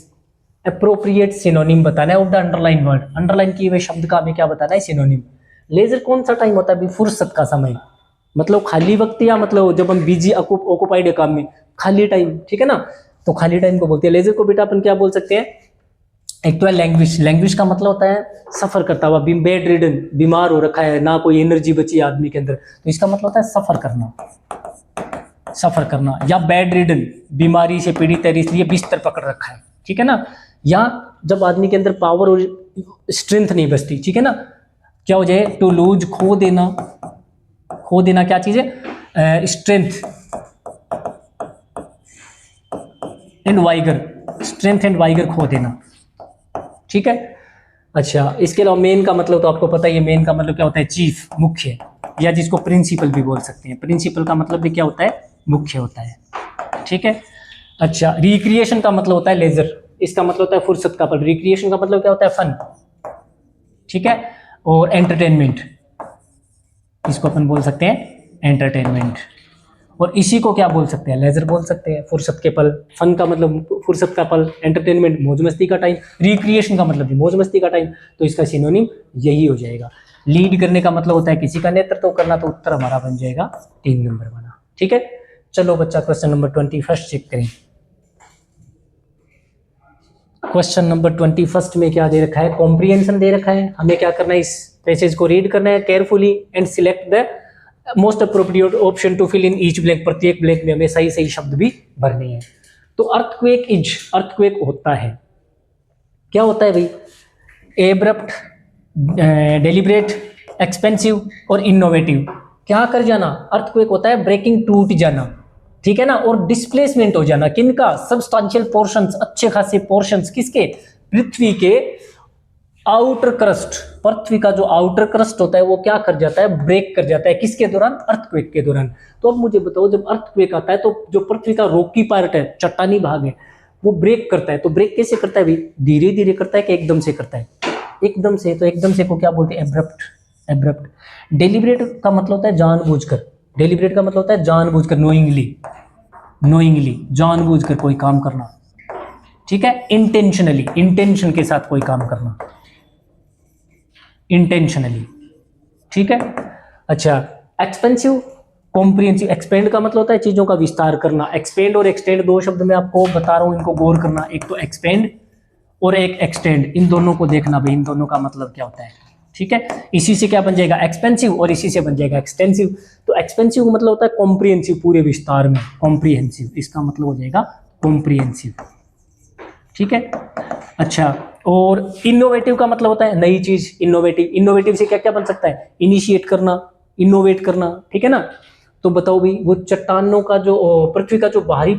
Appropriate synonym बताना है ऑफ द अंडरलाइन वर्ड। अंडरलाइन किए हुए शब्द का हमें क्या बताना है? सिनोनिम। लेजर कौन सा टाइम होता है? फुर्सत का समय, मतलब खाली वक्त, या मतलब जब हम बिजी ऑक्युपाइड है काम में, खाली टाइम, ठीक है ना। तो खाली टाइम को बोलते हैं। लेजर को बेटा अपन क्या बोल सकते हैं? एक तो है लैंग्वेज। लैंग्वेज का मतलब होता है सफर करता हुआ, बेड रिडन, बीमार हो रखा है, ना कोई एनर्जी बची है आदमी के अंदर, तो इसका मतलब होता है सफर करना, सफर करना। या बेड रिडन, बीमारी से पीड़ित है इसलिए बिस्तर पकड़ रखा है, ठीक है ना। या जब आदमी के अंदर पावर और स्ट्रेंथ नहीं बचती, ठीक है ना। क्या हो जाए? टू लूज, खो देना, खो देना क्या चीज है? Strength and vigour, strength and vigour खो देना, ठीक है। अच्छा, इसके अलावा मेन का मतलब तो आपको पता ही है। मेन का मतलब क्या होता है? चीफ, मुख्य, या जिसको प्रिंसिपल भी बोल सकते हैं। प्रिंसिपल का मतलब भी क्या होता है? मुख्य होता है, ठीक है। अच्छा, रिक्रिएशन का मतलब होता है लेजर, इसका मतलब होता है फुर्सत का पल। रिक्रिएशन का मतलब क्या होता है? फन, ठीक है। और एंटरटेनमेंट, इसको अपन बोल सकते हैं एंटरटेनमेंट। और इसी को क्या बोल सकते हैं? लेजर बोल सकते हैं, फुर्सत के पल। फन का मतलब फुर्सत का पल, एंटरटेनमेंट मौज मस्ती का टाइम, रिक्रिएशन का मतलब भी मौज मस्ती का टाइम। तो इसका सिनोनिम यही हो जाएगा। लीड करने का मतलब होता है किसी का नेतृत्व करना, तो उत्तर हमारा बन जाएगा 3 नंबर वाला, ठीक है। चलो बच्चा क्वेश्चन नंबर 21 चेक करें। क्वेश्चन नंबर 21 में क्या दे रखा है, कॉम्प्रिहेंशन दे रखा है। हमें क्या करना है, इस पैसेज को रीड करना है carefully and select the most appropriate option to fill in each blank. प्रत्येक ब्लैंक में हमें सही सही शब्द भी भरने हैं। तो अर्थक्वेक इज, अर्थक्वेक होता है, क्या होता है भाई, एब्रप्ट, डेलिब्रेट, एक्सपेंसिव और इनोवेटिव। क्या कर जाना, अर्थक्वेक होता है ब्रेकिंग, टूट जाना, ठीक है ना, और डिस्प्लेसमेंट हो जाना किनका, सबस्टेंशियल पोर्शंस, अच्छे खासे पोर्शंस किसके, पृथ्वी के आउटर क्रस्ट। पृथ्वी का जो आउटर क्रस्ट होता है वो क्या कर जाता है, ब्रेक कर जाता है, किसके दौरान, अर्थक्वेक के दौरान। तो अब मुझे बताओ, जब अर्थक्वेक आता है तो जो पृथ्वी का रॉकी पार्ट है, चट्टानी भाग है, वो ब्रेक करता है। तो ब्रेक कैसे करता है भाई, धीरे धीरे करता है कि एकदम से करता है, एकदम से। तो एकदम से को क्या बोलते हैं, एब्रप्ट, एब्रप्ट। डेलिब्रेट का मतलब होता है जानबूझकर, डेलिब्रेट का मतलब होता है जानबूझकर, नोइंगली, नोइंगली, जानबूझकर कोई काम करना, ठीक है। इंटेंशनली, इंटेंशन के साथ कोई काम करना, इंटेंशनली, ठीक है। अच्छा, एक्सपेंसिव, कॉम्प्रिहेंसिव। एक्सपेंड का मतलब होता है चीजों का विस्तार करना। एक्सपेंड और एक्सटेंड दो शब्द मैं आपको बता रहा हूं, इनको गौर करना। एक तो एक्सपेंड और एक एक्सटेंड, इन दोनों को देखना भाई, इन दोनों का मतलब क्या होता है, ठीक है। इसी से क्या बन जाएगा, एक्सपेंसिव, और इसी से बन जाएगा एक्सटेंसिव। तो एक्सपेंसिव का मतलब होता है कॉम्प्रिहेंसिव, पूरे विस्तार में, कॉम्प्रिहेंसिव, इसका मतलब हो जाएगा कॉम्प्रिहेंसिव, ठीक है। अच्छा, और इनोवेटिव का मतलब होता है नई चीज, इनोवेटिव। इनोवेटिव से क्या क्या बन सकता है, इनिशिएट करना, इनोवेट करना, ठीक है ना। तो बताओ भाई, वो चट्टानों का जो, पृथ्वी का जो बाहरी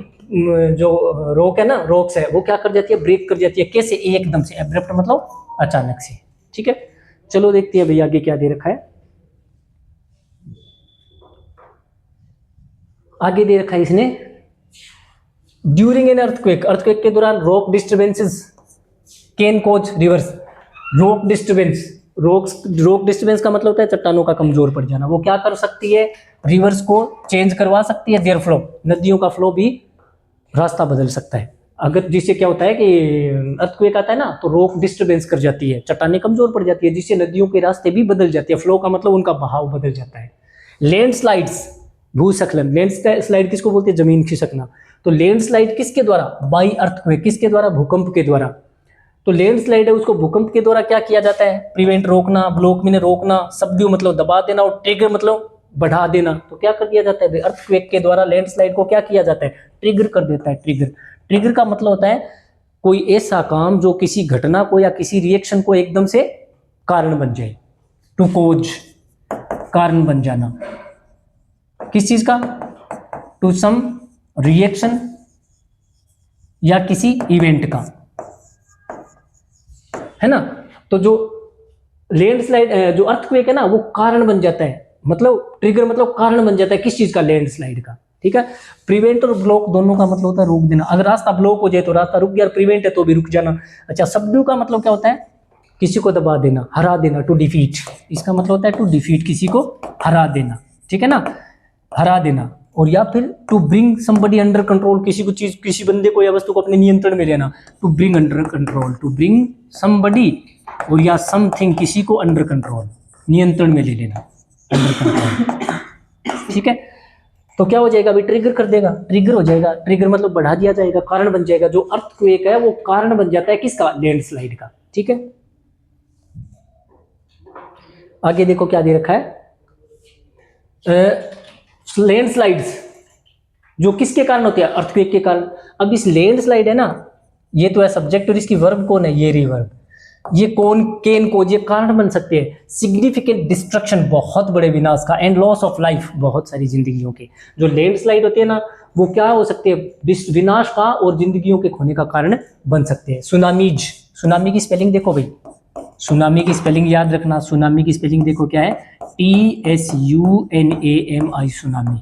जो रॉक है ना, रॉक्स है, वो क्या कर जाती है, ब्रेक कर जाती है। कैसे, एकदम से, एब्रप्ट मतलब अचानक से, ठीक है। चलो देखते हैं भैया आगे क्या दे रखा है। आगे दे रखा है इसने, ड्यूरिंग एन अर्थक्वेक, अर्थक्वेक के दौरान rock disturbances can cause reverse. Rock disturbance, rock disturbance का मतलब होता है चट्टानों का कमजोर पड़ जाना। वो क्या कर सकती है, रिवर्स को चेंज करवा सकती है, देयर फ्लो, नदियों का फ्लो भी रास्ता बदल सकता है। अगर जिससे क्या होता है कि अर्थक्वेक आता है ना, तो रॉक डिस्टर्बेंस कर जाती है, चट्टानें कमजोर पड़ जाती है, जिससे नदियों के रास्ते भी बदल जाते हैं। फ्लो का मतलब उनका बहाव बदल जाता है। लैंडस्लाइड्स, भूस्खलन, लैंडस्लाइड किसको बोलते हैं, जमीन खिसकना। तो लैंडस्लाइड किसके द्वारा, बाई अर्थक्वेक, किसके द्वारा, भूकंप के द्वारा। तो लैंडस्लाइड है, उसको भूकंप के द्वारा क्या किया जाता है, प्रिवेंट, रोकना, ब्लॉक में रोकना, सबड्यू मतलब दबा देना, और ट्रिगर मतलब बढ़ा देना। तो क्या कर दिया जाता है, अर्थक्वेक के द्वारा लैंडस्लाइड को क्या किया जाता है, ट्रिगर कर देता है। ट्रिगर, ट्रिगर का मतलब होता है कोई ऐसा काम जो किसी घटना को या किसी रिएक्शन को एकदम से कारण बन जाए। टू कोज, कारण बन जाना, किस चीज का, टू सम रिएक्शन या किसी इवेंट का, है ना। तो जो लैंडस्लाइड, जो अर्थक्वेक है ना, वो कारण बन जाता है, मतलब ट्रिगर मतलब कारण बन जाता है, किस चीज का, लैंडस्लाइड का, ठीक है। प्रिवेंट और ब्लॉक दोनों का मतलब होता है रोक देना। अगर रास्ता ब्लॉक हो जाए तो रास्ता रुक गया, प्रिवेंट है तो भी रुक जाना। अच्छा, सबड्यू का मतलब क्या होता है, किसी को दबा देना, हरा देना, टू डिफीट। इसका मतलब होता है टू डिफीट, किसी को हरा देना, ठीक है ना, हरा देना। और या फिर to bring somebody under control, किसी को चीज, किसी बंदे को या वस्तु को अपने नियंत्रण में लेना। To bring under control, to bring somebody, और या समथिंग, किसी को अंडर कंट्रोल, नियंत्रण में ले लेना, अंडर कंट्रोल, ठीक है। तो क्या हो जाएगा अभी, ट्रिगर कर देगा, ट्रिगर हो जाएगा। ट्रिगर मतलब बढ़ा दिया जाएगा, कारण बन जाएगा। जो अर्थक्वेक है वो कारण बन जाता है किसका, लैंडस्लाइड का, ठीक है। आगे देखो क्या दे रखा है, लैंडस्लाइड्स जो किसके कारण होते हैं, अर्थक्वेक के कारण। अब इस लैंडस्लाइड है ना, ये तो है सब्जेक्ट, और इसकी वर्ब कौन है, ये रिवर्ब। ये कौन, केन को, ये कारण बन सकते हैं। सिग्निफिकेंट डिस्ट्रक्शन, बहुत बड़े विनाश का, एंड लॉस ऑफ लाइफ, बहुत सारी जिंदगियों के। जो लैंडस्लाइड होते हैं ना, वो क्या हो सकते हैं, विनाश का और जिंदगियों के खोने का कारण बन सकते हैं। सुनामीज, सुनामी की स्पेलिंग देखो भाई, सुनामी की स्पेलिंग याद रखना। सुनामी की स्पेलिंग देखो क्या है, TSUNAMI, सुनामी,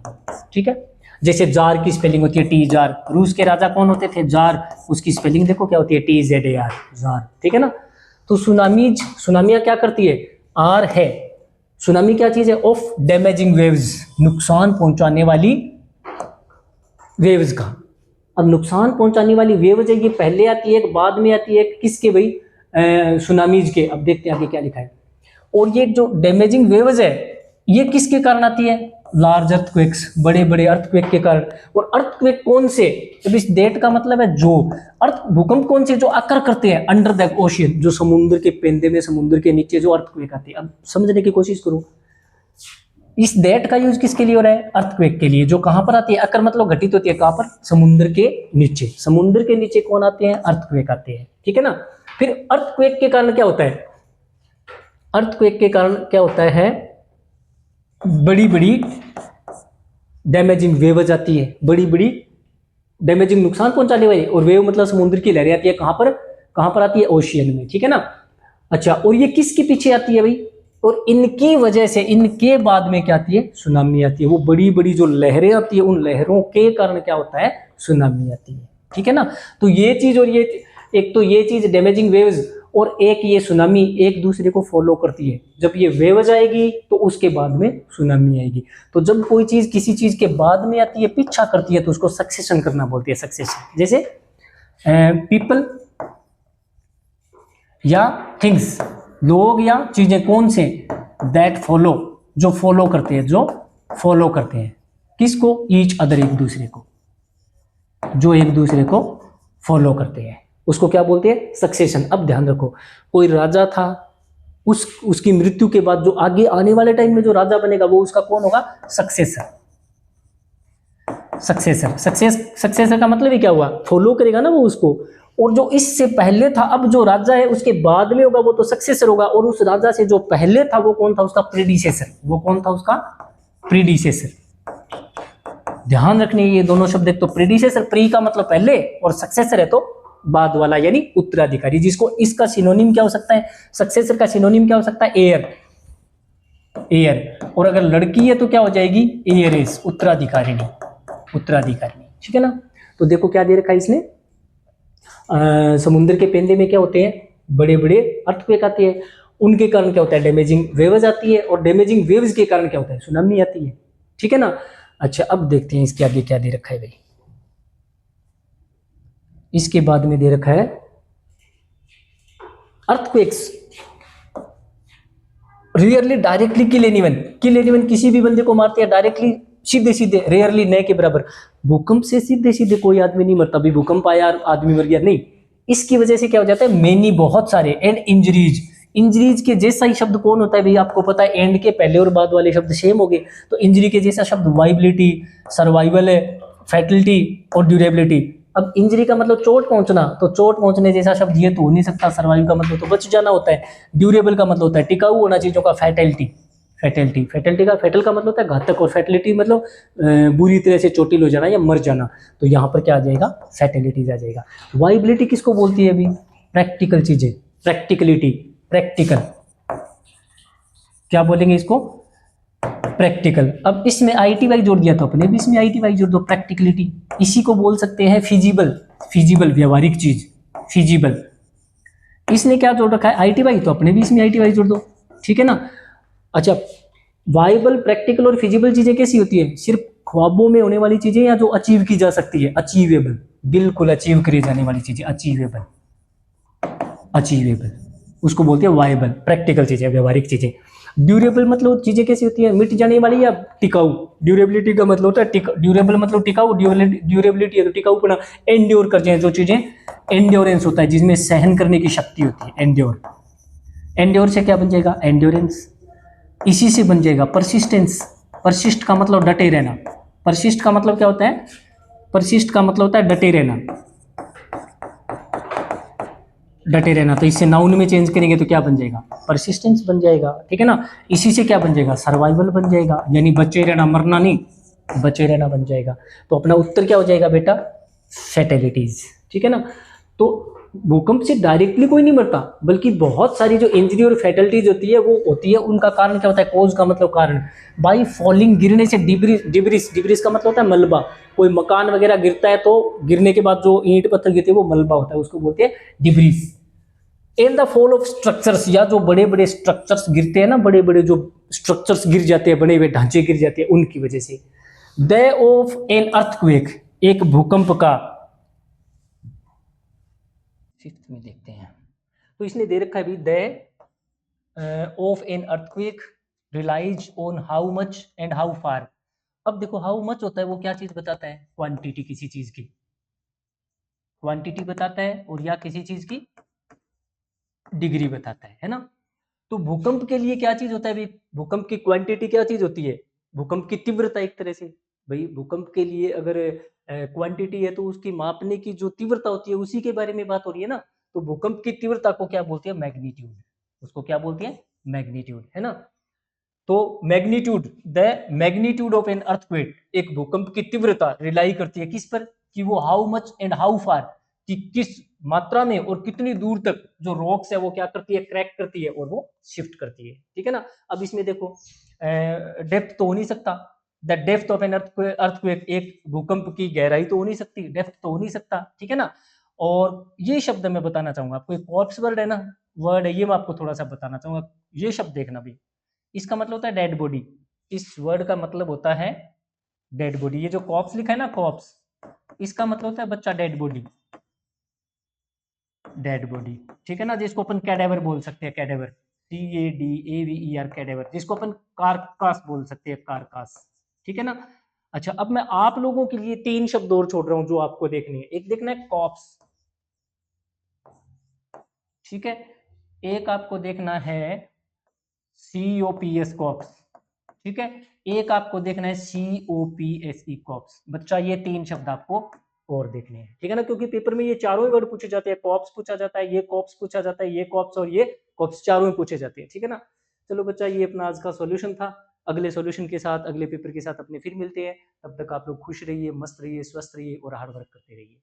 ठीक है। जैसे जार की स्पेलिंग होती है टी जार। रूस के राजा कौन होते थे, जार, उसकी स्पेलिंग देखो क्या होती है, TZAR, जार, ठीक है ना। तो सुनामीज, सुनामियां क्या करती है, आर है, सुनामी क्या चीज है, ऑफ डैमेजिंग वेव्स, नुकसान पहुंचाने वाली वेव्स का। अब नुकसान पहुंचाने वाली वेव्स है, ये पहले आती है, बाद में आती है, किसके भाई, सुनामीज के। अब देखते हैं आगे क्या लिखा है। और ये जो डैमेजिंग वेव्स है, ये किसके कारण आती है, लार्ज अर्थक्वेक्स, बड़े बड़े अर्थक्वेक के कारण। और अर्थक्वेक कौन से, अब इस डेट का मतलब है जो, अर्थ भूकंप कौन से जो आकर करते हैं अंडर द ओशियन, जो समुद्र के पेंदे में, समुद्र के नीचे जो अर्थक्वेक आती है। अब समझने की कोशिश करो, इस डेट का यूज किसके लिए हो रहा है, अर्थक्वेक के लिए, जो कहां पर आती है, अकर मतलब घटित होती है कहां पर, समुद्र के नीचे। समुद्र के नीचे कौन आते हैं, अर्थक्वेक आते हैं, ठीक है ना। फिर अर्थक्वेक के कारण क्या होता है, अर्थक्वेक के कारण क्या होता है, बड़ी बड़ी डैमेजिंग वेव आती है, बड़ी बड़ी डैमेजिंग नुकसान पहुंचाने वाली। और वेव मतलब समुद्र की लहरें आती है कहां पर आती है, ओशियन में, ठीक है ना। अच्छा, और ये किसके पीछे आती है भाई, और इनकी वजह से, इनके बाद में क्या आती है, सुनामी आती है। वो बड़ी बड़ी जो लहरें आती है, उन लहरों के कारण क्या होता है, सुनामी आती है, ठीक है ना। तो ये चीज, और ये एक तो ये चीज डैमेजिंग वेव्स, और एक ये सुनामी एक दूसरे को फॉलो करती है। जब ये वेव आएगी तो उसके बाद में सुनामी आएगी। तो जब कोई चीज किसी चीज के बाद में आती है, पीछा करती है, तो उसको सक्सेशन करना बोलती है, सक्सेशन। जैसे पीपल या थिंग्स, लोग या चीजें कौन से, दैट फॉलो, जो फॉलो करते हैं, जो फॉलो करते हैं किसको, ईच अदर, एक दूसरे को, जो एक दूसरे को फॉलो करते हैं, उसको क्या बोलते हैं, सक्सेशन। अब ध्यान रखो, कोई राजा था, उसकी मृत्यु के बाद जो आगे आने वाले टाइम में जो राजा बनेगा, वो उसका कौन होगा, सक्सेसर। सक्सेसर का मतलब ही क्या हुआ, फॉलो करेगा ना वो उसको। और जो इससे पहले था, अब जो राजा है उसके बाद में होगा, वो तो सक्सेसर होगा। और उस राजा से जो पहले था वो कौन था, उसका प्रीडिसेसर। वो कौन था, उसका प्रीडिसेसर। ध्यान रखने ये दोनों शब्द, एक तो प्रीडिसेसर, प्री का मतलब पहले, और सक्सेसर है तो बाद वाला, यानी उत्तराधिकारी। जिसको इसका सिनोनिम क्या हो सकता है, सक्सेसर का सिनोनिम क्या हो सकता है, एयर, एयर। और अगर लड़की है तो क्या हो जाएगी, एयरेस, उत्तराधिकारिणी, उत्तराधिकारिणी, ठीक है ना। तो देखो क्या दे रखा है इसने, समुद्र के पेंदे में क्या होते हैं, बड़े बड़े अर्थक्वेक आते हैं, उनके कारण क्या होता है, डैमेजिंग वेव्स आती है, और डैमेजिंग वेव्स के कारण क्या होता है, सुनामी आती है, ठीक है ना। अच्छा, अब देखते हैं इसके आगे क्या दे रखा है भाई। इसके बाद में दे रखा है अर्थक्वेक्स रियरली डायरेक्टली किल एनीवन, किल एनीवन, किसी भी बंदे को मारते हैं डायरेक्टली, सीधे सीधे, रेयरली, न के बराबर। भूकंप से सीधे सीधे कोई आदमी नहीं मरता, भी भूकंप आया आदमी मर गया, नहीं। इसकी वजह से क्या हो जाता है, मेनी, बहुत सारे, एंड इंजरीज। इंजरीज के जैसा ही शब्द कौन होता है भाई, आपको पता है, एंड के पहले और बाद वाले शब्द सेम हो गए। तो इंजरी के जैसा शब्द वाइबिलिटी, सर्वाइवल है, फैटलिटी और ड्यूरेबिलिटी। अब इंजरी का मतलब चोट पहुंचना, तो चोट पहुंचने जैसा शब्द ये तो हो नहीं सकता। सर्वाइव का मतलब तो बच जाना होता है। ड्यूरेबल का मतलब होता है टिकाऊ होना चीजों का। फैटलिटी, फैटलिटी का, फैटल का मतलब होता है घातक, और फैटलिटी मतलब बुरी तरह से चोटिल हो जाना या मर जाना। तो यहाँ पर क्या आ जाएगा, फैटलिटीज आ जाएगा। वाइबिलिटी किसको बोलती है अभी, प्रैक्टिकल चीजें, प्रैक्टिकलिटी, प्रैक्टिकल, क्या बोलेंगे इसको, प्रैक्टिकल। अब इसमें आईटी वाई जोड़ दिया तो अपने भी इसमें आईटी वाई जोड़ दो, प्रैक्टिकलिटी। इसी को बोल सकते हैं फिजिबल, फिजिबल व्यवहारिक चीज, फिजिबल। इसने क्या जोड़ रखा है, आईटी वाई, तो अपने भी इसमें आईटी वाई जोड़ दो, ठीक है ना। अच्छा, वाइबल, प्रैक्टिकल और फिजिबल चीजें कैसी होती है, सिर्फ ख्वाबों में होने वाली चीजें, या जो अचीव की जा सकती है, अचीवेबल, बिल्कुल अचीव करी जाने वाली चीजें, अचीवेबल, अचीवेबल, उसको बोलते हैं वाइबल, प्रैक्टिकल चीजें, व्यवहारिक चीजें। ड्यूरेबल मतलब चीजें कैसी होती है, मिट जाने वाली या टिकाऊ। ड्यूरेबिलिटी का मतलब होता है ड्यूरेबल मतलब टिकाऊ, ड्यूरेबिलिटी है तो टिकाऊपना। एंड्योर कर जाए जो चीजें, एंड्योरेंस होता है जिसमें सहन करने की शक्ति होती है, एंड्योर। एंड्योर से क्या बन जाएगा, एंड्योरेंस। इसी से बन जाएगा परसिस्टेंस। परसिस्ट का मतलब डटे रहना। परसिस्ट का मतलब क्या होता है, परसिस्ट का मतलब होता है डटे रहना, डटे रहना। तो इससे नाउन में चेंज करेंगे तो क्या बन जाएगा, परसिस्टेंस बन जाएगा, ठीक है ना। इसी से क्या बन जाएगा, सर्वाइवल बन जाएगा, यानी बचे रहना, मरना नहीं, बचे रहना बन जाएगा। तो अपना उत्तर क्या हो जाएगा बेटा, फैटेलिटीज, ठीक है ना। तो भूकंप से डायरेक्टली कोई नहीं मरता, बल्कि बहुत सारी जो इंजरी और फैटलिटीज होती है वो होती है, उनका कारण क्या होता है, कोज का मतलब कारण, बाई फॉलिंग, गिरने से, डिब्रिस, डिब्रिस, डिब्रिस का मतलब होता है मलबा। कोई मकान वगैरह गिरता है तो गिरने के बाद जो ईंट पत्थर गिरते हैं वो मलबा होता है, उसको बोलते हैं debris. In the fall of structures, या जो बड़े बड़े स्ट्रक्चर्स गिरते हैं ना, बड़े बड़े जो स्ट्रक्चर्स गिर जाते हैं, बने हुए ढांचे गिर जाते हैं, उनकी वजह से। द ऑफ एन अर्थक्वेक, एक भूकंप का, फिफ्थ में देखते हैं। तो इसने दे रखा है भी, the of an earthquake relies on how much and how far, अब देखो हाउ मच होता है, वो क्या चीज बताता है, क्वांटिटी किसी चीज की, क्वांटिटी बताता है, और या किसी चीज की डिग्री बताता है ना। तो भूकंप के लिए क्या चीज होता है भाई, भूकंप की क्वांटिटी क्या चीज होती है, भूकंप की तीव्रता एक तरह से। भाई भूकंप के लिए अगर क्वांटिटी है तो उसकी मापने की जो तीव्रता होती है उसी के बारे में बात हो रही है ना। तो भूकंप की तीव्रता को क्या बोलते हैं, मैग्नीट्यूड, उसको क्या बोलते हैं, मैग्नीट्यूड, है ना। तो magnitude, the magnitude of an earthquake, एक भूकंप की तीव्रता रिलाई करती है किस पर, कि वो हाउ मच एंड हाउ फार, कि किस मात्रा में और कितनी दूर तक जो रॉक्स है वो क्या करती है, क्रैक करती है और वो शिफ्ट करती है, ठीक है ना। अब इसमें देखो डेप्थ तो हो नहीं सकता, the depth of an earthquake, एक भूकंप की गहराई तो हो नहीं सकती, डेप्थ तो हो नहीं सकता, ठीक है ना। और ये शब्द मैं बताना चाहूंगा आपको, एक कॉर्प्स वर्ड है ना, वर्ड है ये, मैं आपको थोड़ा सा बताना चाहूंगा, ये शब्द देखना भी, इसका मतलब होता है डेड बॉडी, इस वर्ड का मतलब होता है डेड बॉडी। ये जो कॉप्स लिखा है ना, कॉप्स, इसका मतलब होता है बच्चा, डेड बॉडी, डेड बॉडी, ठीक है ना, जिसको अपन कैडेवर बोल सकते हैं, कैडेवर, CADAVER, कैडेवर, जिसको अपन कारकास बोल सकते हैं, कारकास, ठीक है ना। अच्छा, अब मैं आप लोगों के लिए तीन शब्द और छोड़ रहा हूं जो आपको देखनी है। एक देखना है कॉप्स, ठीक है, एक आपको देखना है COPS, कॉप्स, ठीक है, एक आपको देखना है COPSE, कॉप्स। बच्चा ये तीन शब्द आपको और देखने हैं, ठीक है ना, क्योंकि पेपर में ये चारों ही वर्ड पूछे जाते हैं, कॉप्स पूछा जाता है, ये कॉप्स पूछा जाता है, ये कॉप्स और ये कॉप्स, चारों ही पूछे जाते हैं, ठीक है ना। चलो बच्चा, ये अपना आज का सॉल्यूशन था। अगले सॉल्यूशन के साथ, अगले पेपर के साथ अपने फिर मिलते हैं। तब तक आप लोग खुश रहिए, मस्त रहिए, स्वस्थ रहिए और हार्ड वर्क करते रहिए।